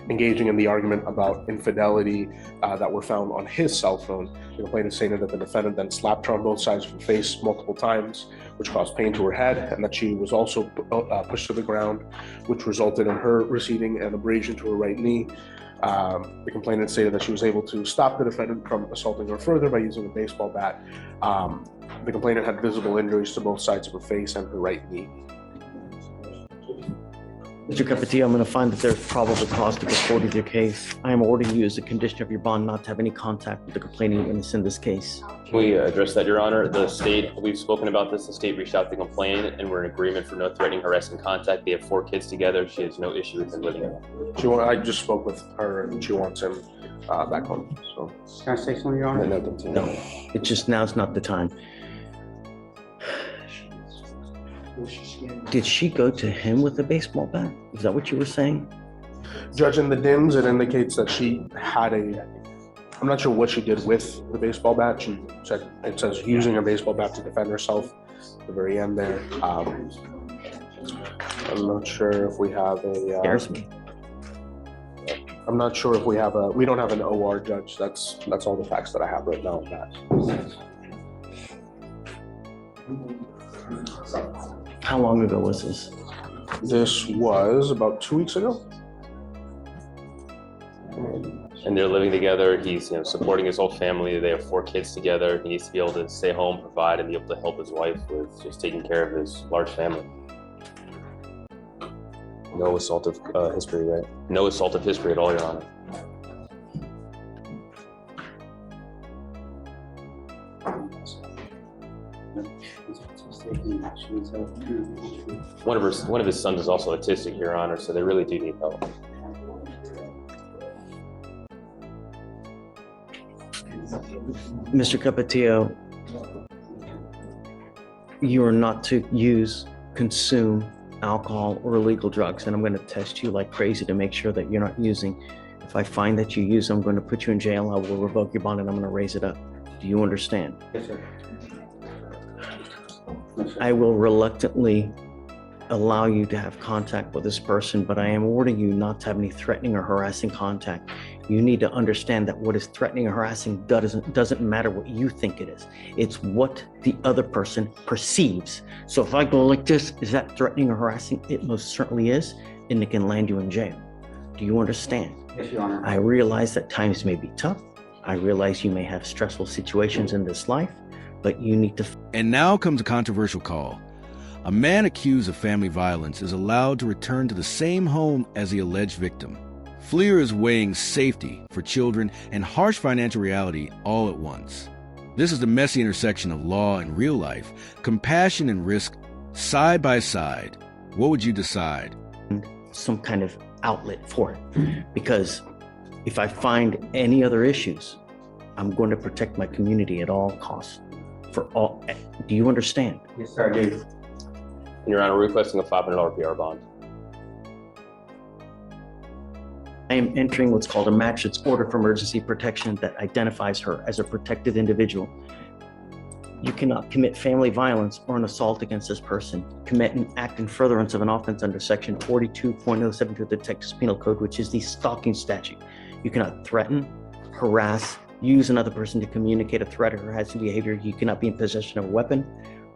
engaging in the argument about infidelity that were found on his cell phone. The complainant stated that the defendant then slapped her on both sides of her face multiple times, which caused pain to her head, and that she was also pushed to the ground, which resulted in her receiving an abrasion to her right knee. The complainant stated that she was able to stop the defendant from assaulting her further by using a baseball bat. The complainant had visible injuries to both sides of her face and her right knee. Mr. Capatillo, I'm going to find that there's probable cause to go forward with your case. I am ordering you as a condition of your bond not to have any contact with the complaining witness in this case. Can we address that, Your Honor? The state, we've spoken about this, the state reached out to complain and we're in agreement for no threatening, harassing contact. They have 4 kids together. She has no issue with him living alone. I just spoke with her and she wants him back home, so. Can I say something, Your Honor? No, it's just now's not the time. Did she go to him with a baseball bat? Is that what you were saying? Judge, in the DIMS, it indicates that she had I'm not sure what she did with the baseball bat. She said, it says using a baseball bat to defend herself at the very end there. I'm not sure if we have a. Scares me. I'm not sure if we don't have an OR, Judge. That's all the facts that I have right now on that. How long ago was this? This was about 2 weeks ago. And they're living together. He's supporting his whole family. They have 4 kids together. He needs to be able to stay home, provide, and be able to help his wife with just taking care of his large family. No assaultive history, right? No assaultive history at all, Your Honor. One of his sons is also autistic, Your Honor, so they really do need help. Mr. Capatillo, you are not to use, consume alcohol or illegal drugs, and I'm going to test you like crazy to make sure that you're not using. If I find that you use, I'm going to put you in jail. I will revoke your bond and I'm going to raise it up. Do you understand? Yes, sir. I will reluctantly allow you to have contact with this person, but I am ordering you not to have any threatening or harassing contact. You need to understand that what is threatening or harassing doesn't matter what you think it is. It's what the other person perceives. So if I go like this, is that threatening or harassing? It most certainly is, and it can land you in jail. Do you understand? Yes, Your Honor. I realize that times may be tough. I realize you may have stressful situations in this life, but you need to. And now comes a controversial call. A man accused of family violence is allowed to return to the same home as the alleged victim. Fleischer is weighing safety for children and harsh financial reality all at once. This is the messy intersection of law and real life, compassion and risk side by side. What would you decide? Some kind of outlet for it, because if I find any other issues, I'm going to protect my community at all costs. For all, do you understand? Yes, sir, I do. Your Honor, requesting a $500 PR bond. I am entering what's called a match. Order for emergency protection that identifies her as a protected individual. You cannot commit family violence or an assault against this person, commit an act in furtherance of an offense under section 42.072 of the Texas Penal Code, which is the stalking statute. You cannot threaten, harass, use another person to communicate a threat or harassing behavior. You cannot be in possession of a weapon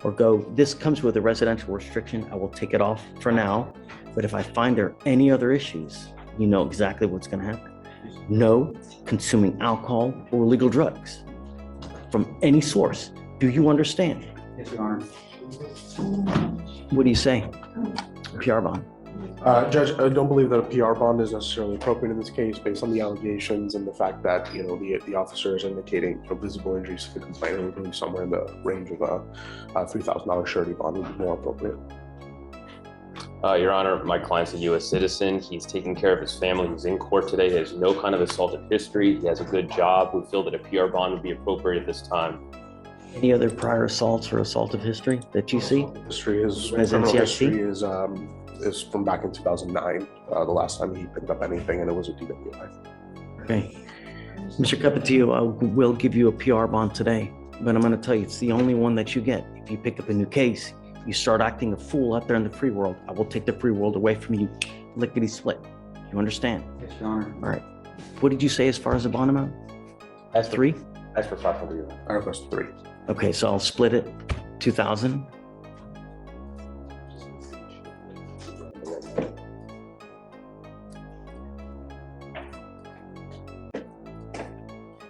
or go. This comes with a residential restriction. I will take it off for now, but if I find there are any other issues, you know exactly what's going to happen. No consuming alcohol or illegal drugs from any source. Do you understand? Yes, Your Honor. What do you say? PR bond. Judge, I don't believe that a PR bond is necessarily appropriate in this case based on the allegations and the fact that, the officer is indicating visible injuries to the complainant. We believe somewhere in the range of a $3,000 surety bond would be more appropriate. Your Honor, my client's a U.S. citizen. He's taking care of his family. He's in court today. He has no kind of assaultive history. He has a good job. We feel that a PR bond would be appropriate at this time. Any other prior assaults or assaultive history that you see? Criminal history is from back in 2009, the last time he picked up anything, and it was a DWI. Okay. Mr. Capatillo, I will give you a PR bond today, but I'm going to tell you, it's the only one that you get. If you pick up a new case, you start acting a fool out there in the free world, I will take the free world away from you, lickety split. You understand? Yes, Your Honor. All right. What did you say as far as the bond amount? As for 3? As for 500, I request 3. Okay, so I'll split it, 2,000.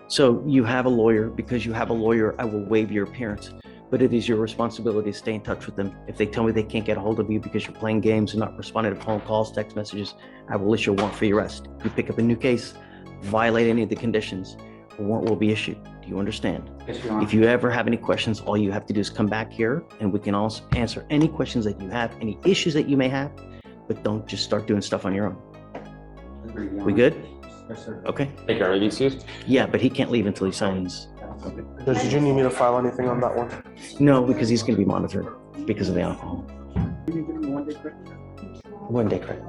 So you have a lawyer. Because you have a lawyer, I will waive your appearance. but it is your responsibility to stay in touch with them. If they tell me they can't get a hold of you because you're playing games and not responding to phone calls, text messages, I will issue a warrant for your arrest. You pick up a new case, violate any of the conditions, a warrant will be issued. Do you understand? Yes, Your Honor. If you ever have any questions, all you have to do is come back here and we can also answer any questions that you have, any issues that you may have, but don't just start doing stuff on your own. We good? Yes, sir. Okay. Thank you, Your Honor. May I be excused? Yeah, but he can't leave until he signs. Judge, did you need me to file anything on that one? No, because he's going to be monitored because of the alcohol. One day credit.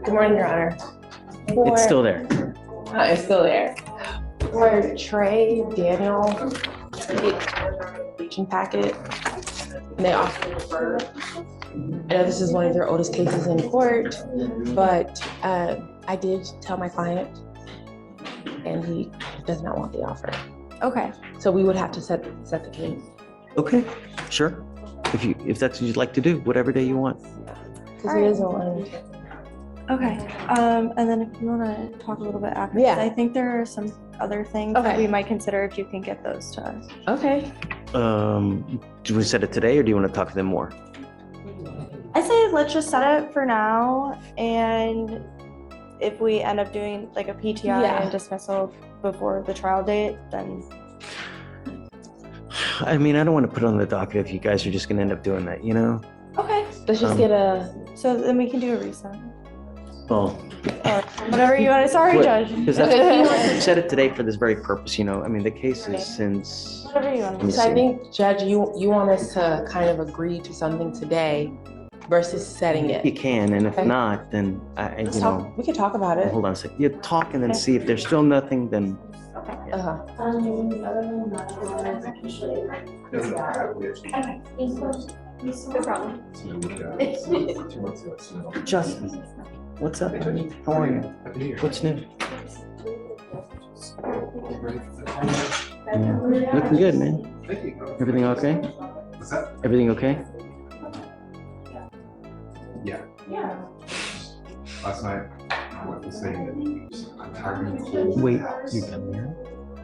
Good morning, Your Honor. It's still there. It's still there. For Trey, Daniel, reaching packet, and they also refer. I know this is one of their oldest cases in court, but I did tell my client, and he does not want the offer. Okay. So we would have to set the case. Okay, sure. If that's what you'd like to do, whatever day you want. Because he isn't wanting to. Okay. And then if you want to talk a little bit after, Yeah. I think there are some other things that we might consider if you can get those to us. Okay. Do we set it today or do you want to talk to them more? I say let's just set it for now, and if we end up doing like a PTI and dismissal before the trial date, then I mean, I don't want to put it on the docket if you guys are just going to end up doing that, you know? okay. Let's just get a. So then we can do a reset. Well, Or whatever you want to. Sorry, what- Judge. because that's set it today for this very purpose, you know? I mean, the case is since. Whatever you want. Let me So I see. think, Judge, you want us to kind of agree to something today versus setting it. You can, and if Okay. not, then I Let's you talk- know. we could talk about it. Hold on a second. You talk and then see if there's still nothing, then. Uh-huh. No problem. Justin, what's up? How are you? What's new? Yeah, looking good, man. Everything okay? What's that? Everything okay? Yeah. Last night, I went to say that I'm tired of being cold. Wait, you come here?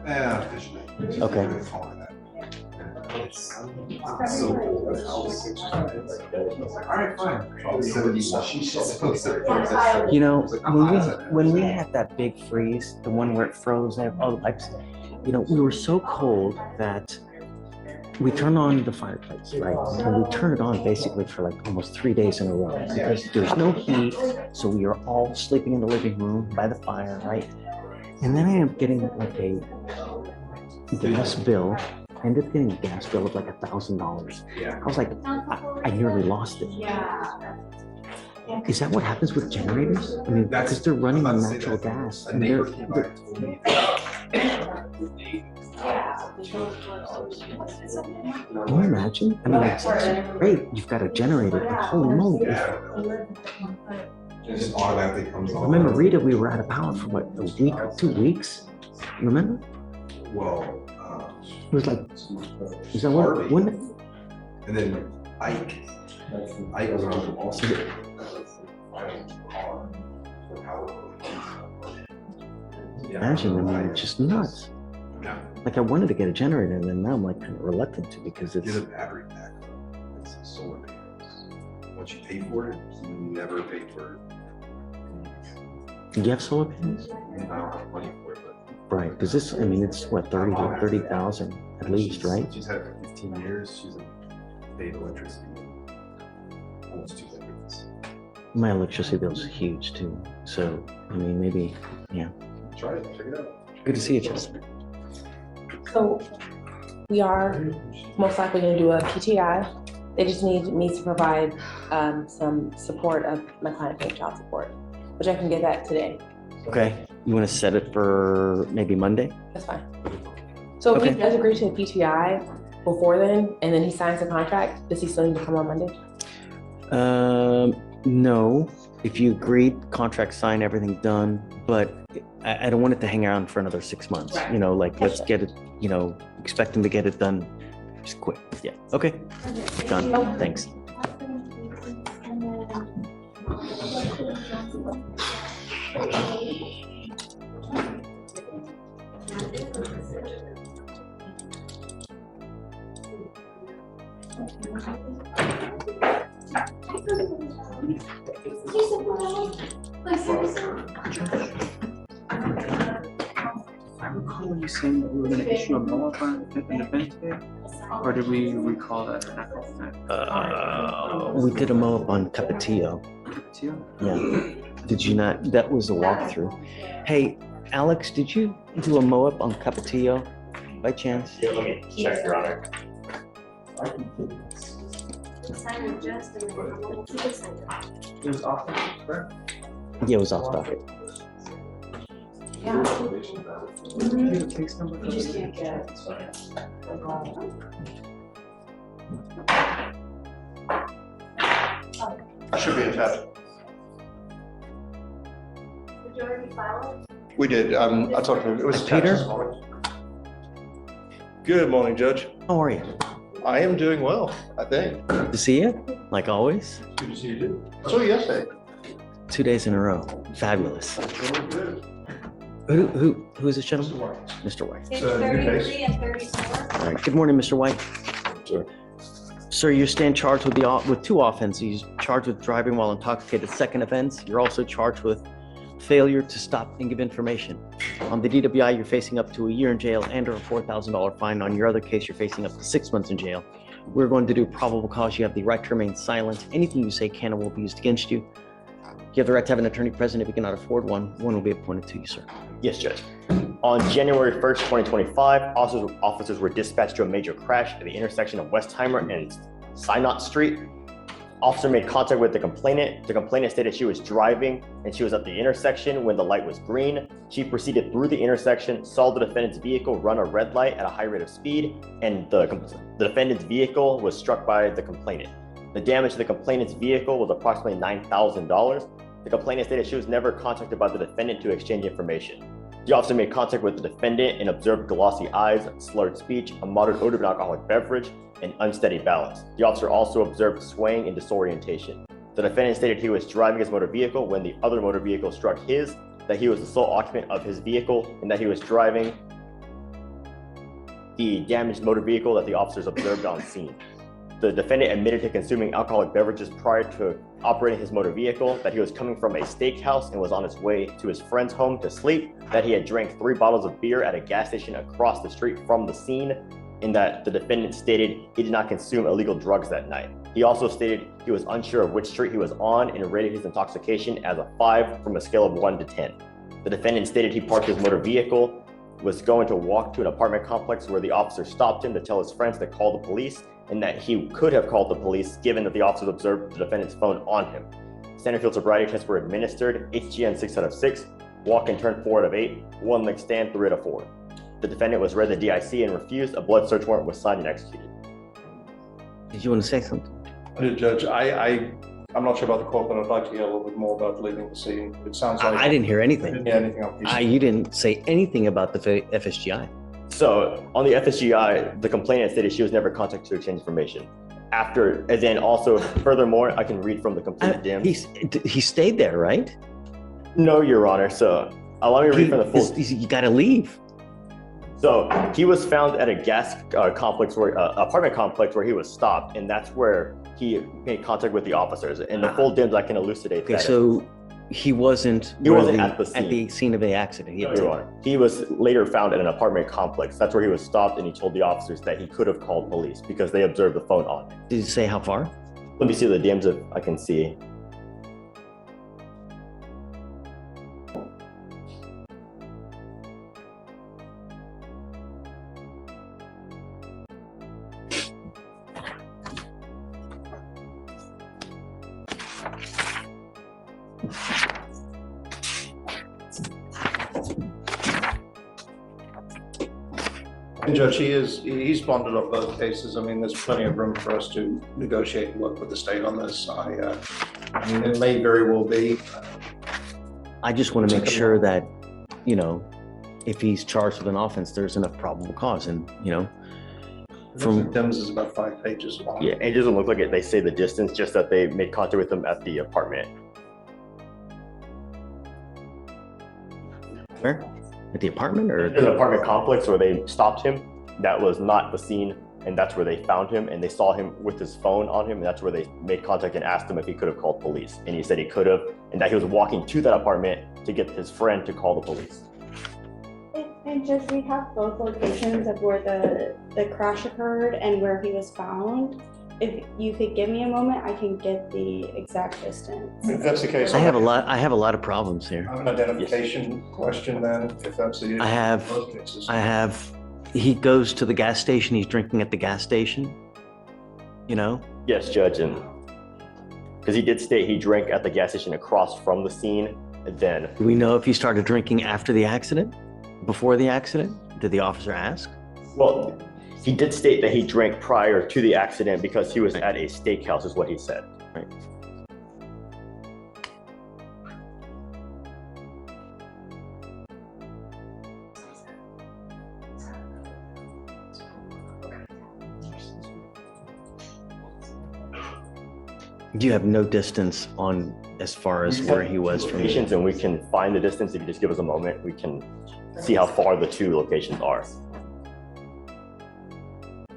Yeah, officially. Okay. They call it that. It's so cold. I was like, all right, fine. I was 71. You know, when we had that big freeze, the one where it froze, and all the pipes, you know, we were so cold that we turned on the fireplace, right? And we turned it on basically for like almost 3 days in a row. There's no heat, so we were all sleeping in the living room by the fire, right? And then I ended up getting like a gas bill. I ended up getting a gas bill of like $1,000. I was like, I nearly lost it. Is that what happens with generators? I mean, because they're running on natural gas. And they're can you imagine? I mean, it's great. You've got a generator, but holy moly. It just automatically comes on. Remember, Rita, we were out of power for what, a week or 2 weeks? You remember? Well, It was like, is that what, wasn't it? and then Ike was on the wall. Imagine, I mean, it's just nuts. Yeah. Like I wanted to get a generator and then now I'm like kind of reluctant to because it's. Get a battery pack. It's solar panels. Once you pay for it, you never pay for it. Do you have solar panels? I don't have money for it, but. Right, because this, I mean, it's what, 30,000 at least, right? She's had it for 15 years. She's paid electricity almost 2 decades. My electricity bill's huge too. So, I mean, maybe, yeah. Try it, check it out. Good to see you, Justin. So we are most likely going to do a PTI. They just need me to provide some support of my client paying child support, which I can get that today. Okay, you want to set it for maybe Monday? That's fine. So if Okay. he does agree to a PTI before then, and then he signs the contract, does he still need to come on Monday? No. If you agreed, contract signed, everything done, but I don't want it to hang around for another 6 months. Right. You know, like let's get it, you know, expect him to get it done just quick. Yeah, okay. Done, thanks. I recall you saying that we were going to issue a MOA on an event today, or did we recall that? We did a MOA on Tapatio. Yeah. Did you not? That was a walkthrough. Hey, Alex, did you do a MOA on Tapatio by chance? Yeah, let me check, Your Honor. It was off, correct? Yeah, it was off topic. You just can't get it. I should be attached. Did you already file it? We did. I talked to him. It was Peter? attached this morning. Good morning, Judge. How are you? I am doing well, I think. Good to see you, like always. Good to see you too. I saw you yesterday. 2 days in a row. Fabulous. Who is this gentleman? Mr. White. Page 33 and 34. All right. Good morning, Mr. White. Sir. Sir, you stand charged with two offenses. You're charged with driving while intoxicated. Second offense, you're also charged with failure to stop and give information. On the DWI, you're facing up to a year in jail and or a $4,000 fine. On your other case, you're facing up to 6 months in jail. We're going to do probable cause. You have the right to remain silent. Anything you say can or will be used against you. You have the right to have an attorney present. If you cannot afford one, one will be appointed to you, sir. Yes, Judge. On January 1st, 2025, officers were dispatched to a major crash at the intersection of Westheimer and Synod Street. Officer made contact with the complainant. The complainant stated she was driving and she was at the intersection when the light was green. She proceeded through the intersection, saw the defendant's vehicle run a red light at a high rate of speed, and the defendant's vehicle was struck by the complainant. The damage to the complainant's vehicle was approximately $9,000. The complainant stated she was never contacted by the defendant to exchange information. The officer made contact with the defendant and observed glossy eyes, slurred speech, a moderate odor of an alcoholic beverage, and unsteady balance. The officer also observed swaying and disorientation. The defendant stated he was driving his motor vehicle when the other motor vehicle struck his, that he was the sole occupant of his vehicle, and that he was driving the damaged motor vehicle that the officers observed on scene. The defendant admitted to consuming alcoholic beverages prior to operating his motor vehicle, that he was coming from a steakhouse and was on his way to his friend's home to sleep, that he had drank 3 bottles of beer at a gas station across the street from the scene, and that the defendant stated he did not consume illegal drugs that night. He also stated he was unsure of which street he was on and rated his intoxication as a 5 from a scale of 1 to 10. The defendant stated he parked his motor vehicle, was going to walk to an apartment complex where the officer stopped him to tell his friends to call the police, and that he could have called the police given that the officers observed the defendant's phone on him. Standard field sobriety tests were administered, HGN 6 out of 6, walk and turn 4 out of 8, 1 leg stand 3 out of 4. The defendant was read the DIC and refused. A blood search warrant was signed and executed. Did you want to say something? I did, Judge. I'm not sure about the quote, but I'd like to hear a little bit more about leaving the scene. It sounds like I didn't hear anything. I didn't hear anything else. You didn't say anything about the FSGI. So on the FSGI, the complainant stated she was never contacted to exchange information. And then also, furthermore, I can read from the complainant DMs. He stayed there, right? No, Your Honor. So allow me to read from the full. You got to leave. So he was found at a gas complex, apartment complex where he was stopped, and that's where he made contact with the officers. And the full DIMS I can elucidate that. So he wasn't at the scene of the accident. Your Honor. He was later found at an apartment complex. That's where he was stopped, and he told the officers that he could have called police because they observed the phone on him. Did he say how far? Let me see the DMs if I can see. And Judge, he's bonded on both cases. I mean, there's plenty of room for us to negotiate and work with the state on this. I mean, it may very well be. I just want to make sure that, if he's charged with an offense, there's enough probable cause, and From DIMS is about 5 pages long. Yeah, it doesn't look like it. They say the distance, just that they made contact with him at the apartment. Where? At the apartment or? There's an apartment complex where they stopped him. That was not the scene, and that's where they found him, and they saw him with his phone on him, and that's where they made contact and asked him if he could have called police. And he said he could have, and that he was walking to that apartment to get his friend to call the police. And just, we have both locations of where the crash occurred and where he was found. If you could give me a moment, I can get the exact distance. If that's the case. I have a lot of problems here. I have an identification question then, if that's the. I have, he goes to the gas station, he's drinking at the gas station, you know? Yes, Judge, and because he did state he drank at the gas station across from the scene, and then. Do we know if he started drinking after the accident? Before the accident? Did the officer ask? Well, he did state that he drank prior to the accident because he was at a steakhouse, is what he said. Right. You have no distance on as far as where he was from locations, and we can find the distance. If you just give us a moment, we can see how far the two locations are.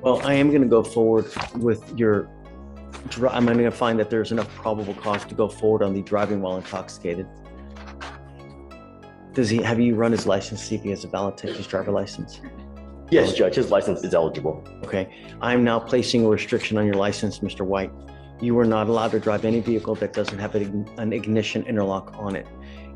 Well, I am going to go forward with your, I'm going to find that there's enough probable cause to go forward on the driving while intoxicated. Have you run his license, see if he has a valid Texas driver license? Yes, Judge, his license is eligible. Okay, I'm now placing a restriction on your license, Mr. White. You are not allowed to drive any vehicle that doesn't have an ignition interlock on it.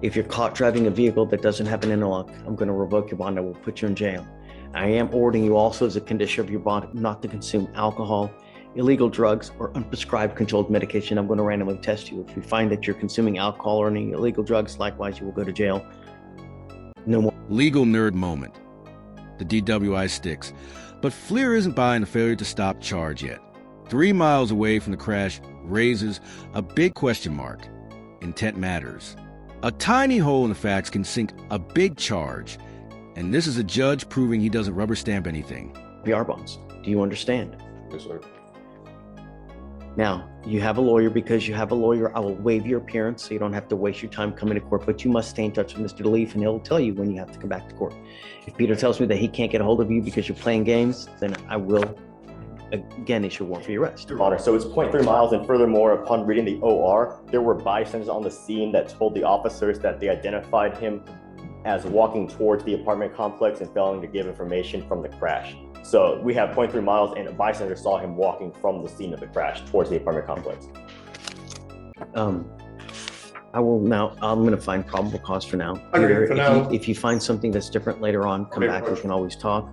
If you're caught driving a vehicle that doesn't have an interlock, I'm going to revoke your bond. I will put you in jail. I am ordering you also as a condition of your bond not to consume alcohol, illegal drugs, or unprescribed controlled medication. I'm going to randomly test you. If we find that you're consuming alcohol or any illegal drugs, likewise, you will go to jail. No more. Legal nerd moment. The DWI sticks. But Fleer isn't buying the failure to stop charge yet. 3 miles away from the crash raises a big question mark. Intent matters. A tiny hole in the facts can sink a big charge. And this is a judge proving he doesn't rubber stamp anything. PR bonds. Do you understand? Yes, sir. Now, you have a lawyer. Because you have a lawyer, I will waive your appearance so you don't have to waste your time coming to court, but you must stay in touch with Mr. DeLeaf and he'll tell you when you have to come back to court. If Peter tells me that he can't get a hold of you because you're playing games, then I will again issue a warrant for your arrest. Your Honor, so it's 0.3 miles, and furthermore, upon reading the OR, there were bystanders on the scene that told the officers that they identified him as walking towards the apartment complex and failing to give information from the crash. So we have 0.3 miles, and a bystander saw him walking from the scene of the crash towards the apartment complex. I will now, I'm going to find probable cause for now. Okay, for now. If you find something that's different later on, come back, we can always talk.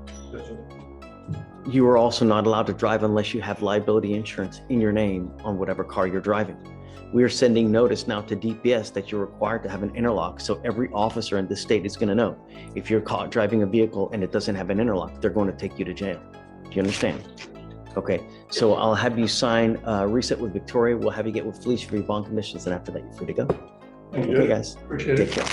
You are also not allowed to drive unless you have liability insurance in your name on whatever car you're driving. We are sending notice now to DPS that you're required to have an interlock, so every officer in this state is going to know. If you're caught driving a vehicle and it doesn't have an interlock, they're going to take you to jail. Do you understand? Okay, so I'll have you sign reset with Victoria. We'll have you get with Fleischer for your bond conditions, and after that, you're free to go. Thank Okay, you. guys. Appreciate Take it. care.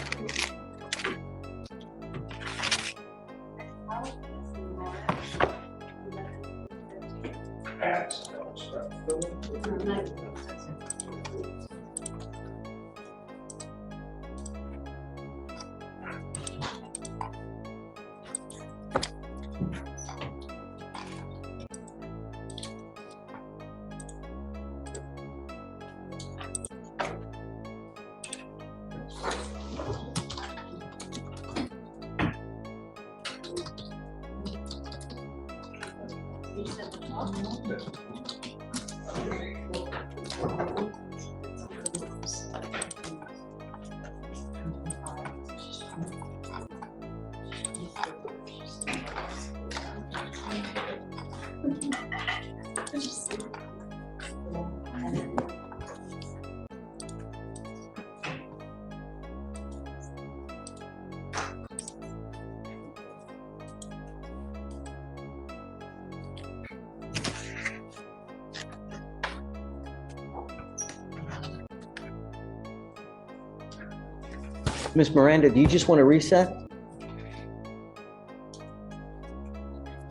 Miss Miranda, do you just want to reset?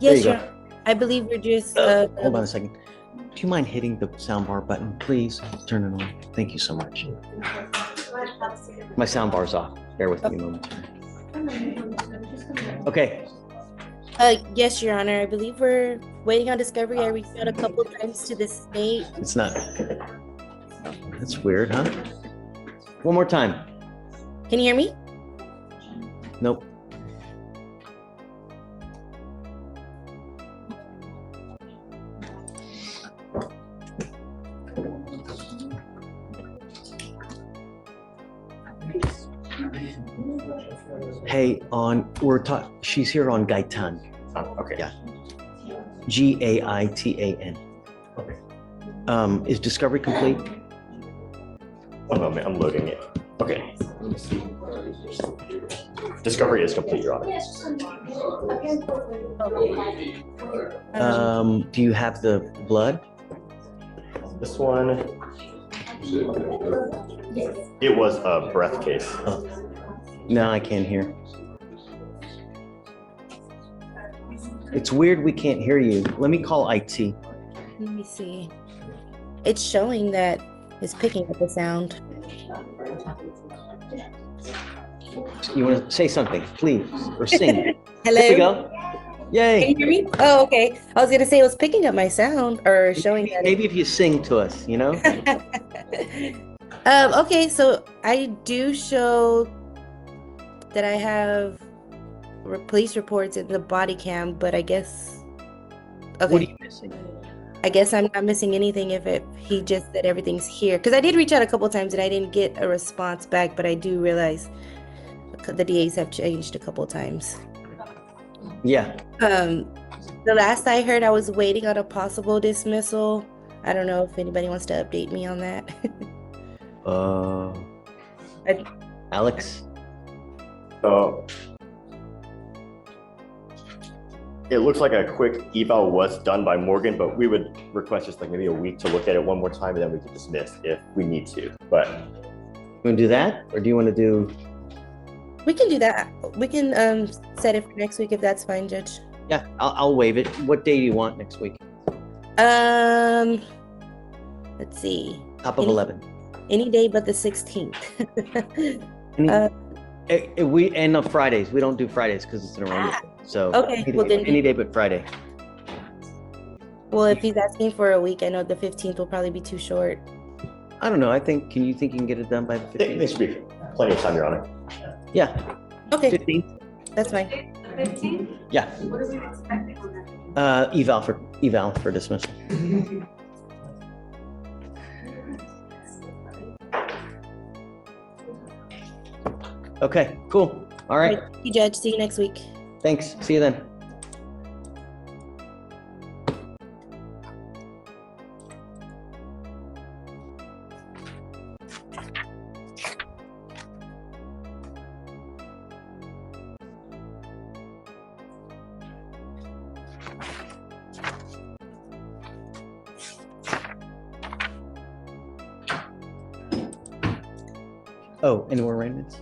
Yes, There you sir. I believe we're just. Hold on a second. Do you mind hitting the soundbar button, please? Turn it on. Thank you so much. My soundbar's off. Bear with me a moment. Okay, Yes, Your Honor. I believe we're waiting on discovery. I reached out a couple times to the state. it's not. That's weird, huh? One more time. Can you hear me? Nope. Hey, she's here on Gaitan. Okay. Yeah. Gaitan. Okay. Is discovery complete? One moment, I'm loading it. Okay. Discovery is complete, Your Honor. Do you have the blood? This one, it was a breath case. No, I can't hear. It's weird we can't hear you. Let me call IT. Let me see. It's showing that it's picking up the sound. You want to say something, please, or sing? Hello? There we go. Yay. Can you hear me? Oh, okay. I was gonna say it was picking up my sound or showing that. Maybe if you sing to us, you know? Okay, so I do show that I have police reports in the body cam, but I guess. Okay. What are you missing? I guess I'm not missing anything if he just said everything's here. Because I did reach out a couple times and I didn't get a response back, but I do realize the DAs have changed a couple times. Yeah. The last I heard, I was waiting on a possible dismissal. I don't know if anybody wants to update me on that. Alex? So it looks like a quick eval was done by Morgan, but we would request just like maybe a week to look at it one more time and then we can dismiss if we need to. But you want to do that, or do you want to do? We can do that. We can set it for next week if that's fine, Judge. Yeah, I'll waive it. What day do you want next week? Let's see. Top of 11. Any day but the 16th. We end on Fridays. We don't do Fridays because it's an arraignment. So Okay, well then- any day but Friday. Well, if he's asking for a week, I know the 15th will probably be too short. I don't know. I think. Can you think you can get it done by the 15th? there should be plenty of time, Your Honor. Yeah. Okay. 15th. That's fine. The 15th? Yeah. What are we expecting on that? Eval for dismissal. Okay. Cool. All right. Thank you, Judge. See you next week. Thanks. See you then. Oh, any more arraignments?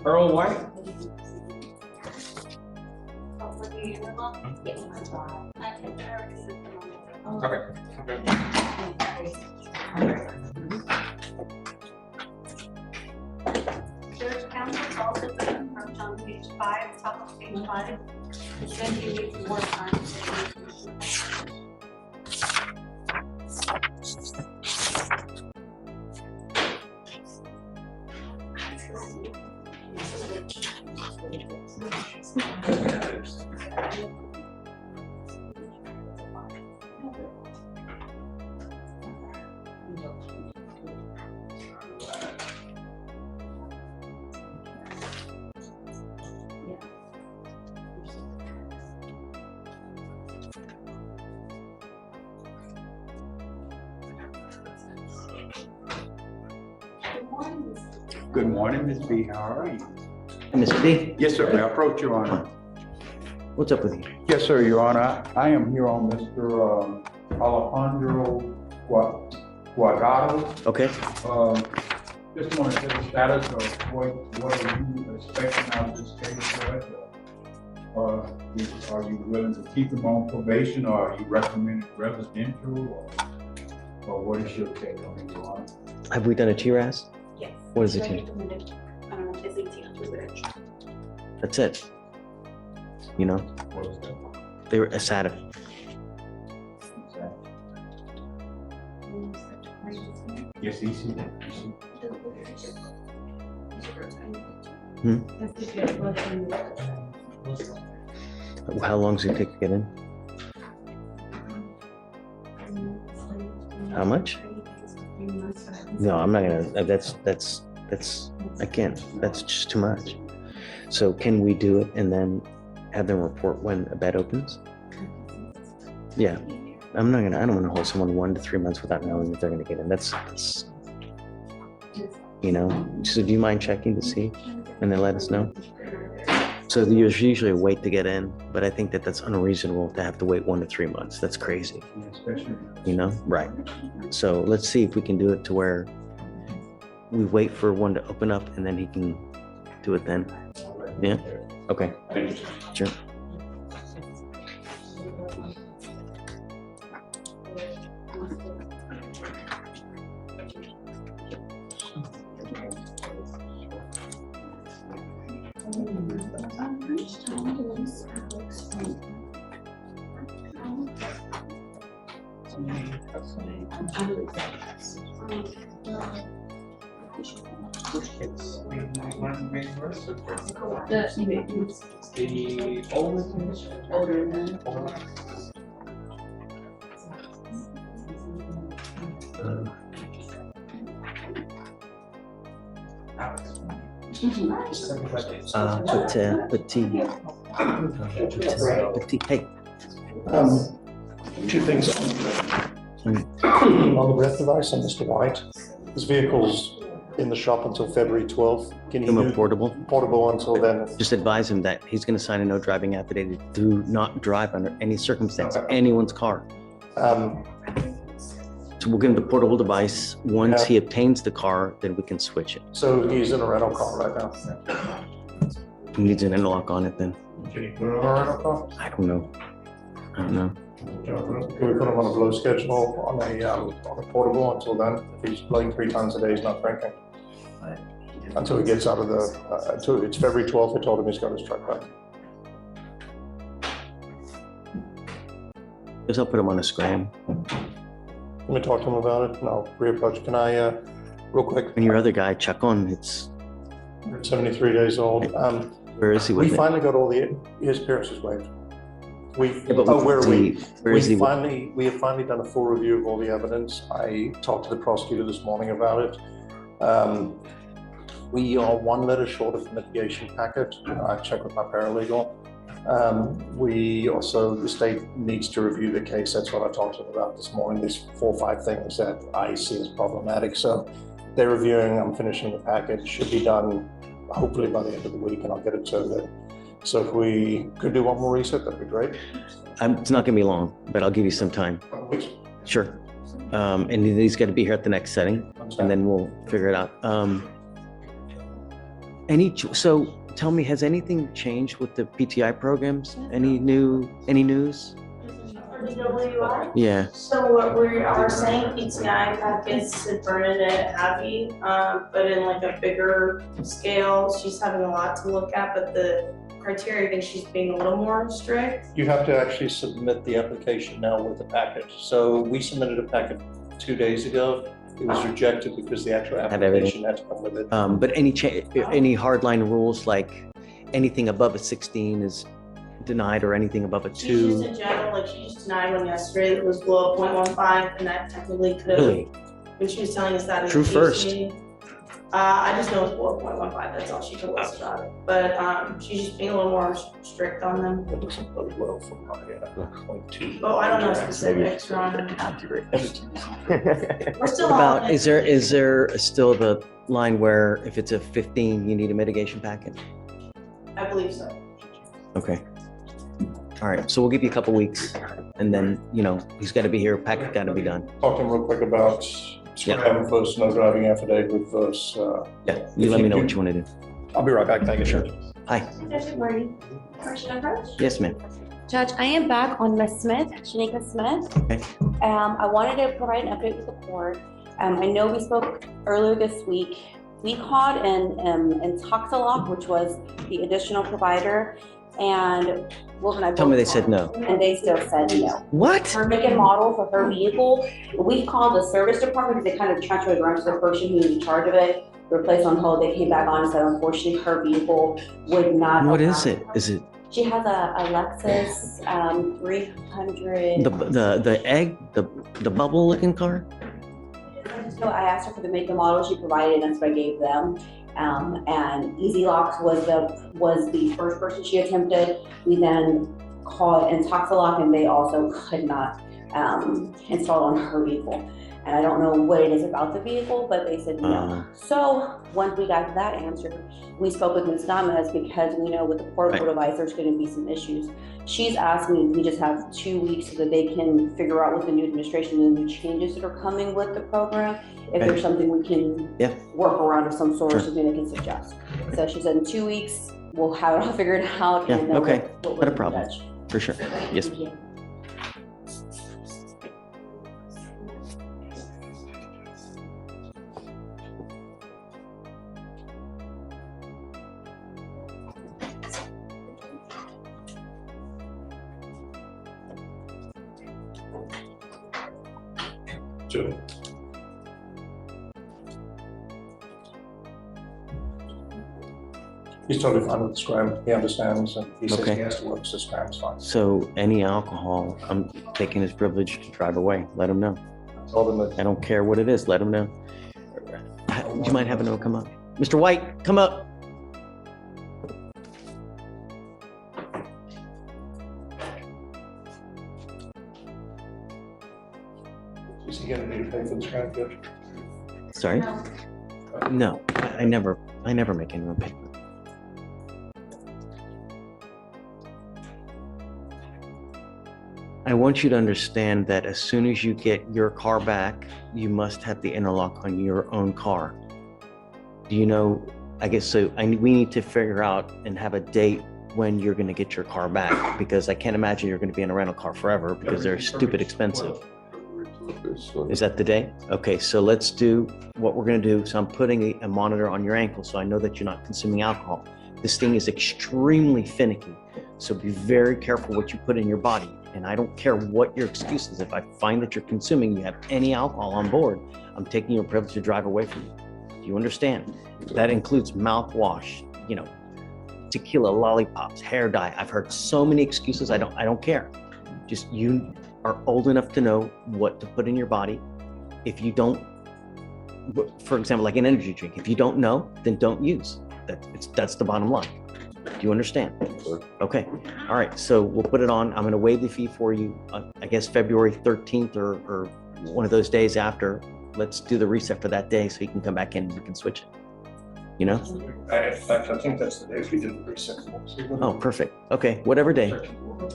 Earl White? Judge Council's also confirmed on page 5, top of page 5. Then you need more time. Good morning, Ms. B. How are you? Ms. B? Yes, sir. May I approach, Your Honor? What's up with you? Yes, sir, Your Honor. I am here on Mr. Alejandro Guardado. Okay. Just want to get the status of what are you expecting out of this case, Judge? Are you willing to keep him on probation, or are you recommending residential, or what is your take on it, Your Honor? Have we done a TRAS? Yes. What is it? His 18 privilege. That's it. You know, What is that? they were a SATA. Yes, easy. Hmm? How long does it take to get in? How much? No, I'm not gonna, that's, I can't, that's just too much. So can we do it and then have them report when a bed opens? Yeah, I don't wanna hold someone 1 to 3 months without knowing if they're gonna get in. That's, you know, so do you mind checking to see and then let us know? So there's usually a wait to get in, but I think that that's unreasonable to have to wait 1 to 3 months. That's crazy. You know, right. So let's see if we can do it to where we wait for one to open up and then he can do it then. Yeah? Okay. Sure. Hey. Two things on the breath device on Mr. White. His vehicle's in the shop until February 12th. Can Him you a portable? portable until then? Just advise him that he's gonna sign a no driving affidavit. Do not drive under any circumstance, anyone's car. So we'll give him the portable device. Once he obtains the car, then we can switch it. So he's in a rental car right now. He needs an interlock on it then. Can you put him in a rental car? I don't know. Can we put him on a blow schedule on a portable until then? If he's blowing 3 times a day, he's not drinking. Until he gets out of the, until it's February 12th, I told him he's got his truck back. Guess I'll put him on a scram. Let me talk to him about it. No, reapproach. Can I, real quick? And your other guy, Chuck on, it's 73 days old. where is he with We it? finally got all his appearances waived. but where is he? We have finally done a full review of all the evidence. I talked to the prosecutor this morning about it. We are 1 letter short of the mitigation packet. I checked with my paralegal. We also, the state needs to review the case. That's what I talked to them about this morning. There's 4 or 5 things that I see as problematic. So they're reviewing, I'm finishing the packet. Should be done hopefully by the end of the week, and I'll get it to them. So if we could do 1 more reset, that'd be great. It's not gonna be long, but I'll give you some time. Sure. And he's got to be here at the next setting, and then we'll figure it out. So tell me, has anything changed with the PTI programs? Any news? For DWI? Yeah. So what we are saying, PTI packets to Bernadette Abbey, but in like a bigger scale. She's having a lot to look at, but the criteria, I think she's being a little more strict. You have to actually submit the application now with the package. So we submitted a packet 2 days ago. It was rejected because the actual application had to come with it. But any hardline rules, like anything above a 16 is denied, or anything above a 2? She's just in general, like she just denied one yesterday that was below 0.15, and that technically could have, Really? when she was telling us that in True the case first. meeting. I just know it's 4.15, that's all she told us about it, but, she's just being a little more strict on them. That doesn't bode well for my, 0.2. Oh, I don't know specifics, Your Honor. We're still What about, on. is there still the line where if it's a 15, you need a mitigation packet? I believe so. Okay. All right, so we'll give you a couple weeks and then, you know, he's got to be here, packet got to be done. Talk to him real quick about scram versus no driving affidavit versus, Yeah, you let me know what you want to do. I'll be right back. Thank you, Judge. Hi. Judge, good morning. Question approach? Yes, ma'am. Judge, I am back on Ms. Smith, Shanika Smith. Okay. I wanted to provide an update with the court. I know we spoke earlier this week. We called in Toxalock, which was the additional provider, and Will and I Tell me both they said no. and they still said no. What? Her make and model for her vehicle, we called the service department because they kind of transferred around to the person who was in charge of it. They were placed on hold, they came back on and said unfortunately her vehicle would not. What is it? Is it She has a Lexus 300. the egg, the bubble looking car? So I asked her for the make and model, she provided, and that's what I gave them. And Easy Locks was the first person she attempted. We then called Intoxilock and they also could not install on her vehicle. And I don't know what it is about the vehicle, but they said no. So once we got that answer, we spoke with Ms. Gomez because we know with the portable device, there's going to be some issues. She's asked me, we just have 2 weeks so that they can figure out with the new administration and the new changes that are coming with the program, if there's something we can work around of some sort, something they can suggest. So she said in 2 weeks, we'll have it all figured out. Yeah, and okay, what not a we'll problem, judge. for sure. Yes. Thank you. Two. He's totally fine with the scram. He understands and he says Okay. he has to work, so scram's fine. So any alcohol, I'm taking his privilege to drive away. Let him know. I don't care what it is. Let him know. Do you mind having him come up? Mr. White, come up. Is he gonna need to pay for the scram, Judge? Sorry? No, I never make anyone pay. I want you to understand that as soon as you get your car back, you must have the interlock on your own car. Do you know, I guess so, we need to figure out and have a date when you're gonna get your car back, because I can't imagine you're gonna be in a rental car forever because they're stupid expensive. Is that the day? Okay, so let's do what we're gonna do. So I'm putting a monitor on your ankle so I know that you're not consuming alcohol. This thing is extremely finicky, so be very careful what you put in your body. And I don't care what your excuse is. If I find that you're consuming, you have any alcohol on board, I'm taking your privilege to drive away from you. Do you understand? That includes mouthwash, you know, tequila, lollipops, hair dye. I've heard so many excuses. I don't care. Just you are old enough to know what to put in your body. If you don't, for example, like an energy drink, if you don't know, then don't use. That's the bottom line. Do you understand? Okay. All right. So we'll put it on. I'm going to waive the fee for you. I guess February 13th or one of those days after. Let's do the reset for that day so you can come back in and we can switch it. You know? In fact, I think that's the day we did the reset. Oh, perfect. Okay. Whatever day.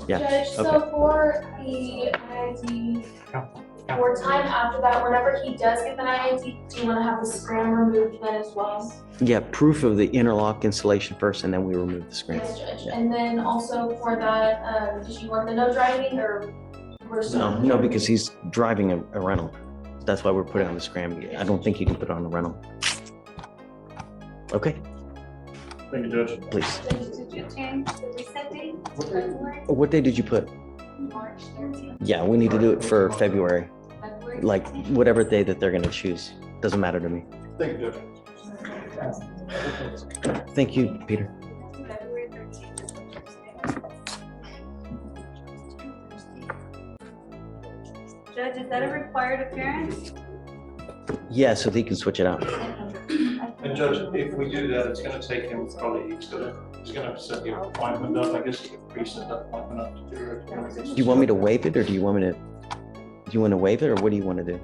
Yeah. Judge, so Okay. for the IID, for time after that, whenever he does get the IID, do you want to have the scram removed then as well? Yeah. Proof of the interlock installation first, and then we remove the screen. Yes, Judge. Yeah. And then also for that, did you want the no driving or we're still? No, because he's driving a rental. That's why we're putting on the scram. I don't think you can put it on the rental. Okay. Thank you, Judge. Please. Did you change the reset date? February? What day did you put? March 13th. Yeah, we need to do it for February. February? Like whatever day that they're gonna choose. Doesn't matter to me. Thank you, Judge. Thank you, Peter. February 13th is the Thursday. Judge, is that a required appearance? Yeah, so they can switch it out. I And Judge, if we do that, it's gonna take him probably, he's gonna have to set the appointment up. I guess he can pre-set that appointment up to do it. Do you want me to waive it, or do you want me to? Do you want to waive it, or what do you want to do?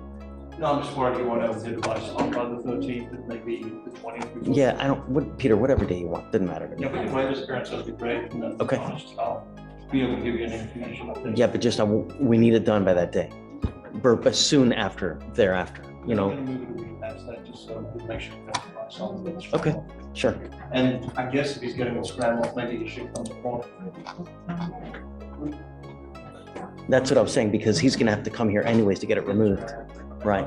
No, I'm just worried you want to have the advice on the 13th, and maybe the 20th. Yeah, I don't. What, Peter? Whatever day you want, doesn't matter to me. Yeah, we can waive his appearance, that'd be great. And then Okay. I'll be able to give you any information. Yeah, but just we need it done by that day, but soon after, thereafter. You know. I'm gonna move it a week past that, just so we make sure we have the price on it. Okay, sure. And I guess if he's getting it scrambled, maybe he should come to court. That's what I was saying, because he's gonna have to come here anyways to get it removed, right?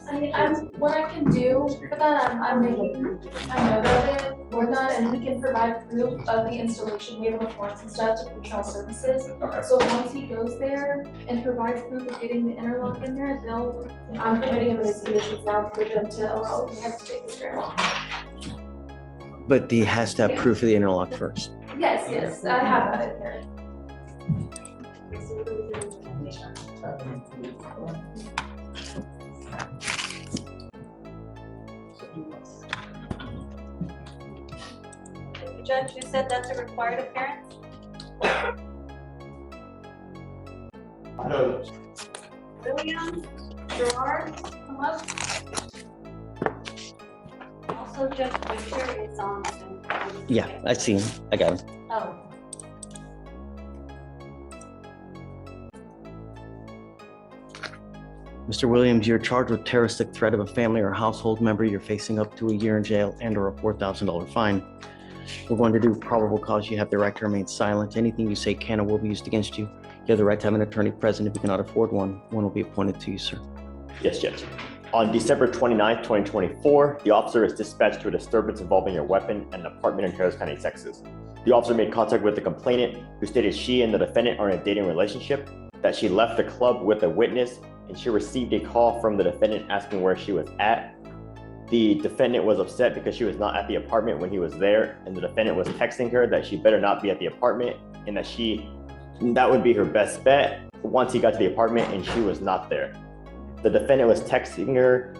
I mean, what I can do for that, I'm making a note of it, work on it, and we can provide proof of the installation. We have reports and stuff to control services. Okay. So once he goes there and provides proof of getting the interlock in there, I'm permitting him in his conditions now for them to allow him to take the strap off. But he has to have proof of the interlock first. Yes, I have that in here. Judge, you said that's a required appearance? No. William, Gerard, come up. Also, Judge Fleischer is on. Yeah, I see him. I got him. Oh. Mr. Williams, you're charged with terroristic threat of a family or household member. You're facing up to a year in jail and or a $4,000 fine. We're going to do probable cause. You have the right to remain silent. Anything you say can or will be used against you. You have the right to have an attorney present. If you cannot afford one, one will be appointed to you, sir. Yes, Judge. On December 29th, 2024, the officer is dispatched to a disturbance involving a weapon at an apartment in Harris County, Texas. The officer made contact with the complainant, who stated she and the defendant are in a dating relationship, that she left the club with a witness, and she received a call from the defendant asking where she was at. The defendant was upset because she was not at the apartment when he was there, and the defendant was texting her that she better not be at the apartment, and that would be her best bet once he got to the apartment and she was not there. The defendant was texting her,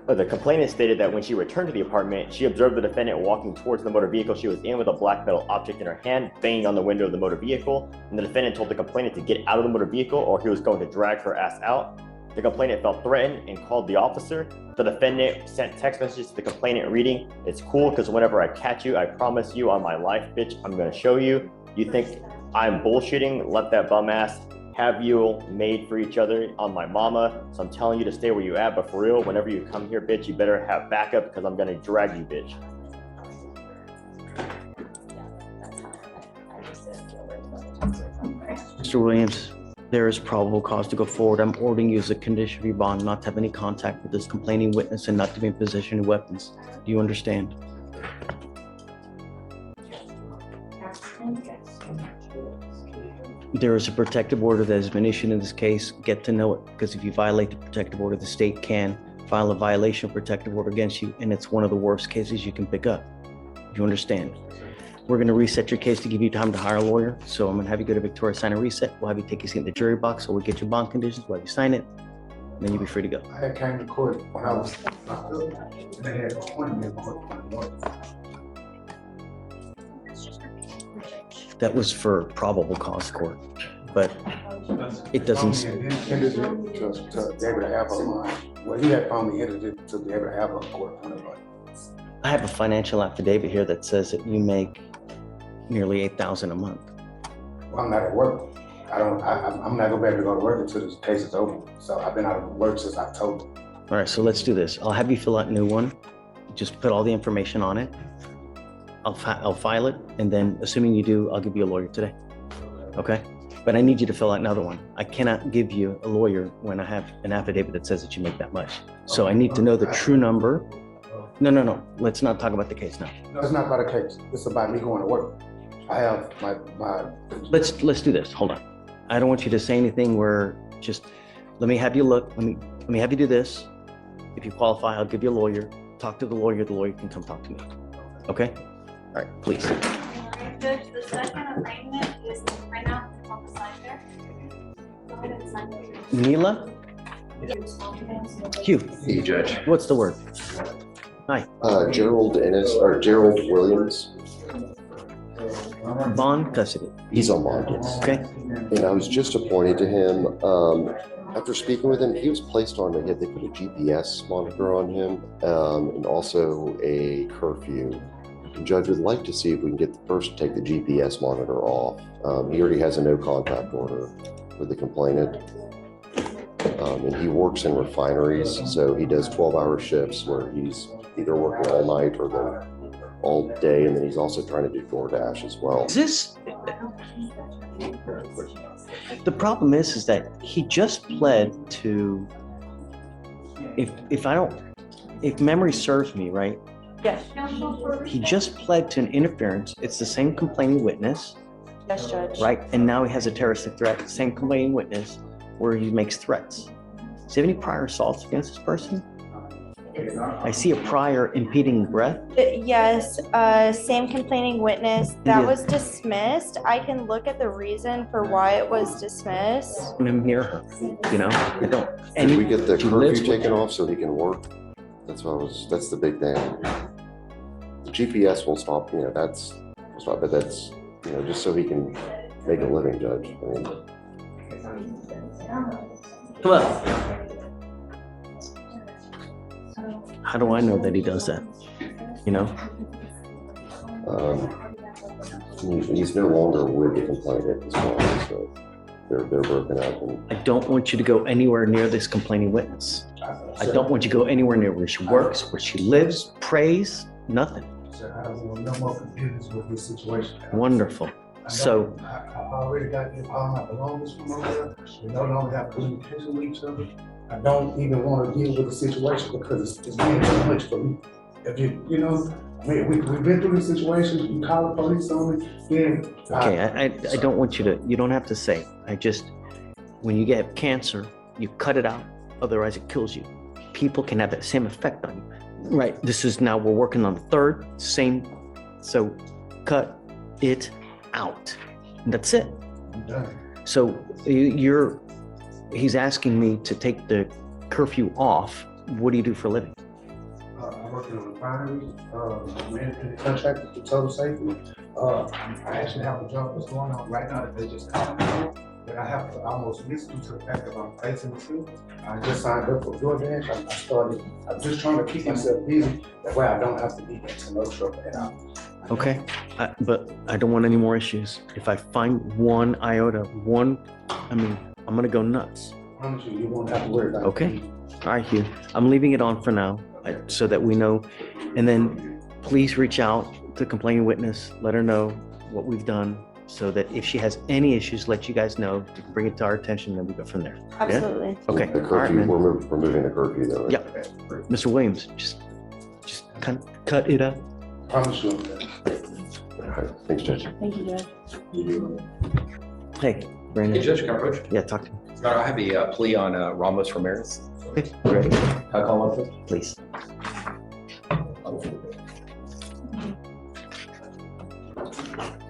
but the complainant stated that when she returned to the apartment, she observed the defendant walking towards the motor vehicle she was in with a black metal object in her hand, banging on the window of the motor vehicle, and the defendant told the complainant to get out of the motor vehicle or he was going to drag her ass out. The complainant felt threatened and called the officer. The defendant sent text messages to the complainant reading, "It's cool because whenever I catch you, I promise you on my life, bitch, I'm gonna show you. You think I'm bullshitting? Let that bum ass have you made for each other on my mama. So I'm telling you to stay where you at, but for real, whenever you come here, bitch, you better have backup because I'm gonna drag you, bitch." Mr. Williams, there is probable cause to go forward. I'm ordering you as a condition of your bond not to have any contact with this complaining witness and not to be in possession of weapons. Do you understand? There is a protective order that has been issued in this case. Get to know it, because if you violate the protective order, the state can file a violation of protective order against you, and it's one of the worst cases you can pick up. Do you understand? We're going to reset your case to give you time to hire a lawyer. So I'm going to have you go to Victoria, sign a reset. We'll have you take a seat in the jury box, so we'll get your bond conditions, we'll have you sign it, and then you'll be free to go. I had came to court when I was, they had 20 in court. That was for probable cause court, but it doesn't. To be able to have well, he had found me edited to be able to have a court appointment. I have a financial affidavit here that says that you make nearly $8,000 a month. Well, I'm not at work. I'm not gonna be able to go to work until this case is over. So I've been out of work since October. All right, so let's do this. I'll have you fill out a new one. Just put all the information on it. I'll file it, and then assuming you do, I'll give you a lawyer today. Okay? But I need you to fill out another one. I cannot give you a lawyer when I have an affidavit that says that you make that much. So I need to know the true number. No. Let's not talk about the case now. No, it's not about a case. It's about me going to work. I have my. Let's do this. Hold on. I don't want you to say anything where just let me have you look. Let me have you do this. If you qualify, I'll give you a lawyer. Talk to the lawyer. The lawyer can come talk to me. Okay? All right, please. Judge, the second arraignment is the printout on the side there. Go ahead and sign it. Neela? Hugh. Hey, Judge. What's the word? Hi. Gerald Williams. Bond custody. He's on bond, yes. Okay. And I was just appointed to him. After speaking with him, he was placed on, they put a GPS monitor on him, and also a curfew. The judge would like to see if we can get the person to take the GPS monitor off. He already has a no contact order with the complainant. And he works in refineries, so he does 12-hour shifts where he's either working all night or all day, and then he's also trying to do DoorDash as well. The problem is that he just pled to, if memory serves me right, Yes. he just pled to an interference. It's the same complaining witness, Yes, Judge. right? And now he has a terroristic threat, same complaining witness, where he makes threats. Does he have any prior assaults against this person? I see a prior impeding breath. Yes, same complaining witness. That Yeah. was dismissed. I can look at the reason for why it was dismissed. I'm near her, I don't. Did we get the she lives curfew with taken off so he can work? That's the big thing. The GPS will stop, but that's, just so he can make a living, Judge. I mean, Come on. How do I know that he does that? He's no longer with the complainant as well, so they're broken up. And I don't want you to go anywhere near this complaining witness. I don't want you to go anywhere near where she works, where she lives, prays, nothing. I have no more confused with this situation. Wonderful. So I already got all my belongings from over there. We no longer have communication with each other. I don't even want to deal with the situation because it's being too much for me. If we've been through this situation, you call the police on me, then. okay, I don't want you to, you don't have to say. When you get cancer, you cut it out, otherwise it kills you. People can have that same effect on you. Right, we're working on the third, same, so cut it out. And that's it. I'm done. So he's asking me to take the curfew off. What do you do for a living? I work in a refinery, managing contractors for total safety. I actually have a job that's going on right now that they just called me for, that I have to almost miss due to the fact that I'm facing the truth. I just signed up for DoorDash. I'm just trying to keep myself busy. That way I don't have to be into no trouble at all. Okay, but I don't want any more issues. If I find one iota, I'm gonna go nuts. I promise you, you won't have to worry about it. Okay, all right, Hugh. I'm leaving it on for now, so that we know. And then please reach out to the complaining witness, let her know what we've done, so that if she has any issues, let you guys know, bring it to our attention, then we go from there. Absolutely. Yeah? Okay, the all right, curfew, man. we're removing the curfew though. Right? Yep. Mr. Williams, just cut it out. I promise you. All right, thanks, Judge. Thank you, Judge. Hey, Brandon. Hey, Judge, can I approach? Yeah, talk to me. I have a plea on Ramos Ramirez. Okay, great. Can I call him up, please?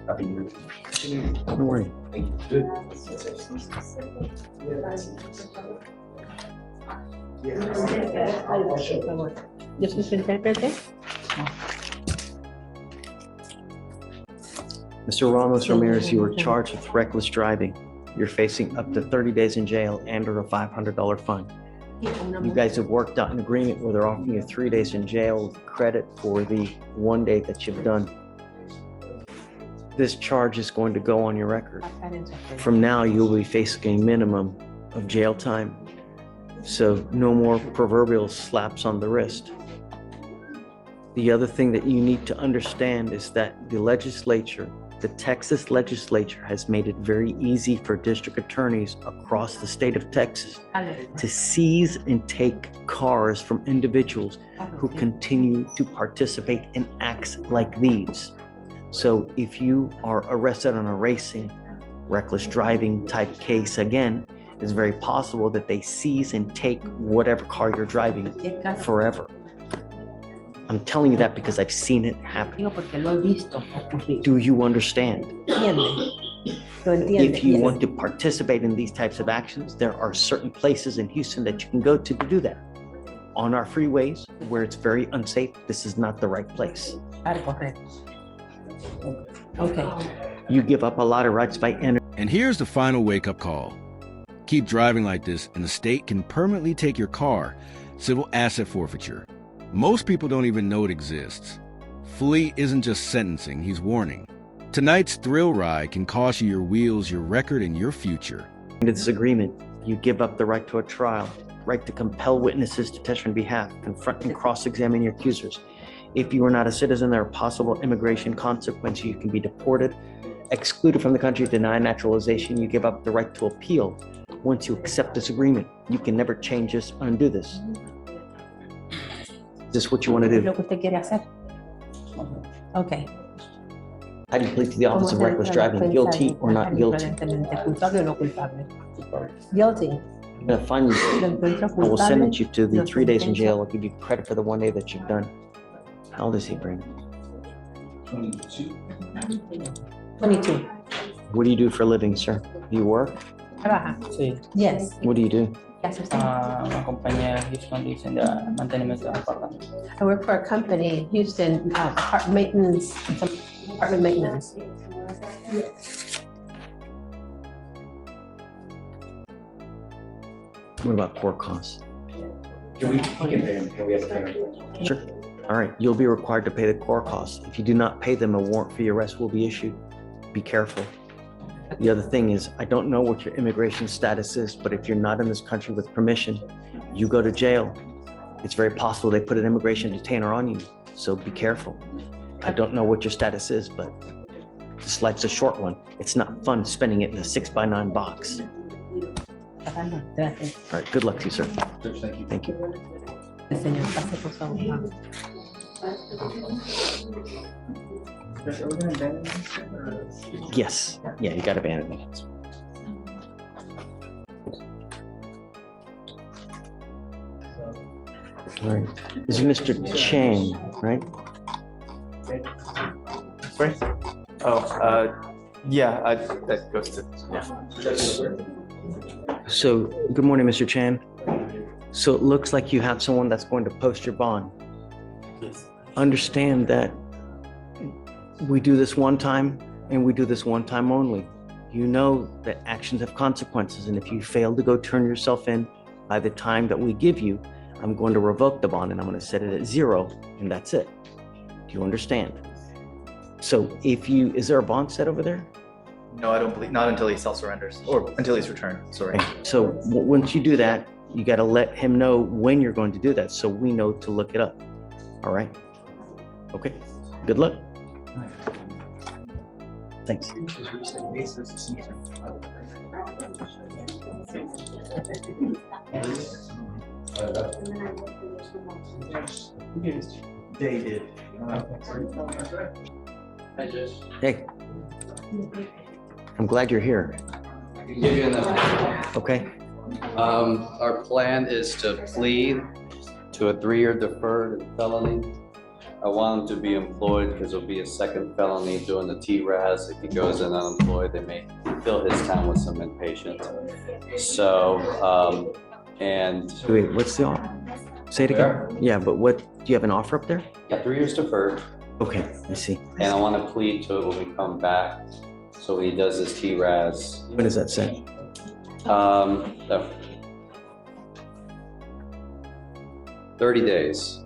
Happy New Year. Don't worry. Thank you. Yo soy su intérprete. Mr. Ramos Ramirez, you were charged with reckless driving. You're facing up to 30 days in jail and or a $500 fine. You guys have worked out an agreement where they're offering you 3 days in jail with credit for the 1 day that you've done. This charge is going to go on your record. From now, you'll be facing a minimum of jail time. So no more proverbial slaps on the wrist. The other thing that you need to understand is that the Texas legislature has made it very easy for district attorneys across the state of Texas to seize and take cars from individuals who continue to participate in acts like these. So if you are arrested on a racing, reckless driving type case again, it's very possible that they seize and take whatever car you're driving forever. I'm telling you that because I've seen it happen. Do you understand? If you want to participate in these types of actions, there are certain places in Houston that you can go to do that. on our freeways where it's very unsafe, this is not the right place. Okay. You give up a lot of rights by entering. And here's the final wake-up call. Keep driving like this, and the state can permanently take your car. Civil asset forfeiture. Most people don't even know it exists. Flee isn't just sentencing, he's warning. Tonight's thrill ride can cost you your wheels, your record, and your future. Under this agreement, you give up the right to a trial, right to compel witnesses to testify on behalf, confront and cross-examine your accusers. If you are not a citizen, there are possible immigration consequences. You can be deported, excluded from the country, denied naturalization. You give up the right to appeal. Once you accept this agreement, you can never change this or undo this. Is this what you want to do? Lo que usted quiere hacer. Okay. How do you plead to the office of reckless driving, guilty or not guilty? Culpable o no culpable. Guilty. I'm gonna find you. I will sentence you to the 3 days in jail. I'll give you credit for the 1 day that you've done. How old is he, Brandon? 22. What do you do for a living, sir? Do you work? Trabaja. Sí. Yes. What do you do? ¿Qué hace usted? Una compañía Houston dicen de mantenimiento de apartamentos. I work for a company in Houston, apartment maintenance, apartment maintenance. What about court costs? Can we pay him? Can we have a payment? Sure. All right, you'll be required to pay the court costs. If you do not pay them, a warrant for your arrest will be issued. Be careful. The other thing is, I don't know what your immigration status is, but if you're not in this country with permission, you go to jail. It's very possible they put an immigration detainer on you, so be careful. I don't know what your status is, but this life's a short one. It's not fun spending it in a 6x9 box. All right, good luck to you, sir. Judge, thank you. Thank you. Yes, yeah, you got abandonment. All right, this is Mr. Chang, right? Right? Yeah, that goes to, yeah. So, good morning, Mr. Chan. So it looks like you have someone that's going to post your bond. Understand that we do this one time and we do this one time only. You know that actions have consequences, and if you fail to go turn yourself in by the time that we give you, I'm going to revoke the bond and I'm going to set it at 0, and that's it. Do you understand? So is there a bond set over there? No, I don't believe, not until he self-surrenders, or until he's returned, sorry. Okay. So once you do that, you got to let him know when you're going to do that so we know to look it up. All right? Okay. Good luck. Thanks. Dated. Hey, I'm glad you're here. Give you enough. Okay. Our plan is to plead to a 3-year deferred felony. I want him to be employed because it'll be a second felony doing the TRAS. If he goes in unemployed, they may fill his time with some inpatient. So, and. Wait, what's the offer? Say it again. Yeah, but what, do you have an offer up there? Yeah, 3 years deferred. Okay, I see. And I want to plead to it when we come back. So when he does his TRAS. When is that set? 30 days.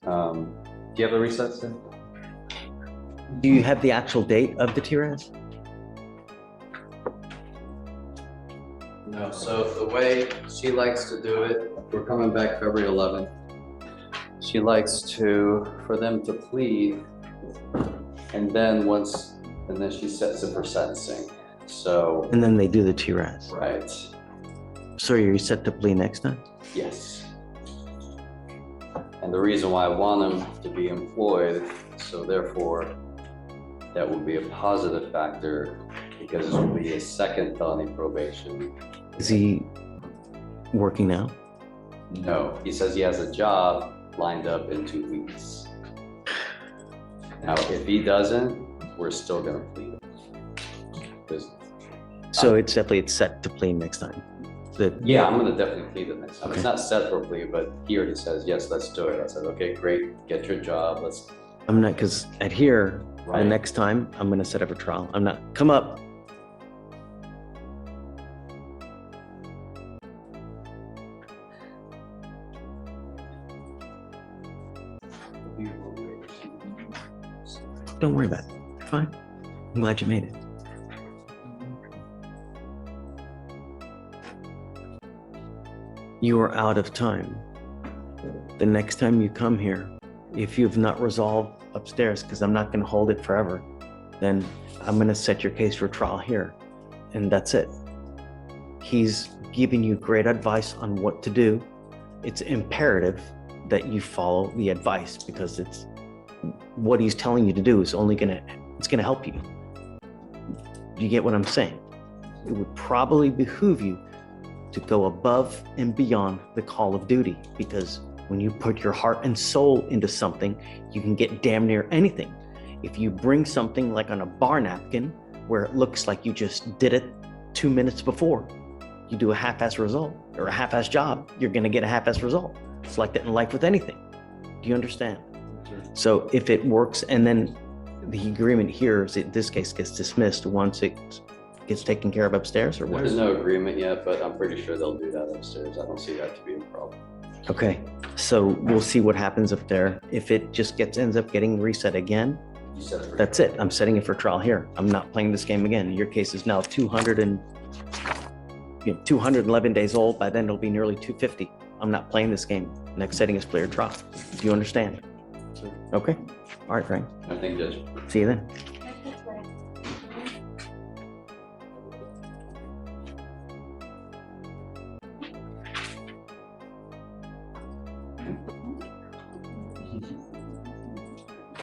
Do you have the resets then? Do you have the actual date of the TRAS? No, so the way she likes to do it, we're coming back February 11th. She likes for them to plead, and then she sets it for sentencing. So. And then they do the TRAS. Right. So you're set to plea next time? Yes. And the reason why I want him to be employed, so therefore that will be a positive factor because it will be a second felony probation. Is he working now? No, he says he has a job lined up in 2 weeks. Now, if he doesn't, we're still gonna plead. So it's set to plea next time? that. Yeah, I'm gonna definitely plead the next time. It's not set for a plea, but he already says, yes, let's do it. I said, okay, great, get your job, let's. I'm not, because at here, the Right. next time, I'm gonna set up a trial. I'm not, come up. Don't worry about it. You're fine. I'm glad you made it. You are out of time. The next time you come here, if you've not resolved upstairs, because I'm not going to hold it forever, then I'm going to set your case for trial here. And that's it. He's giving you great advice on what to do. It's imperative that you follow the advice, because it's what he's telling you to do is only it's gonna help you. Do you get what I'm saying? It would probably behoove you to go above and beyond the call of duty, because when you put your heart and soul into something, you can get damn near anything. If you bring something like on a bar napkin where it looks like you just did it 2 minutes before, you do a half-ass result or a half-ass job, you're gonna get a half-ass result. It's like that in life with anything. Do you understand? So if it works, and then the agreement here is in this case gets dismissed once it gets taken care of upstairs, or what? There's no agreement yet, but I'm pretty sure they'll do that upstairs. I don't see that to be a problem. Okay, so we'll see what happens up there. If it just ends up getting reset again, You said it. that's it. I'm setting it for trial here. I'm not playing this game again. Your case is now 211 days old. By then it'll be nearly 250. I'm not playing this game. Next setting is player trial. Do you understand? Okay. All right, Frank. I think Judge. See you then.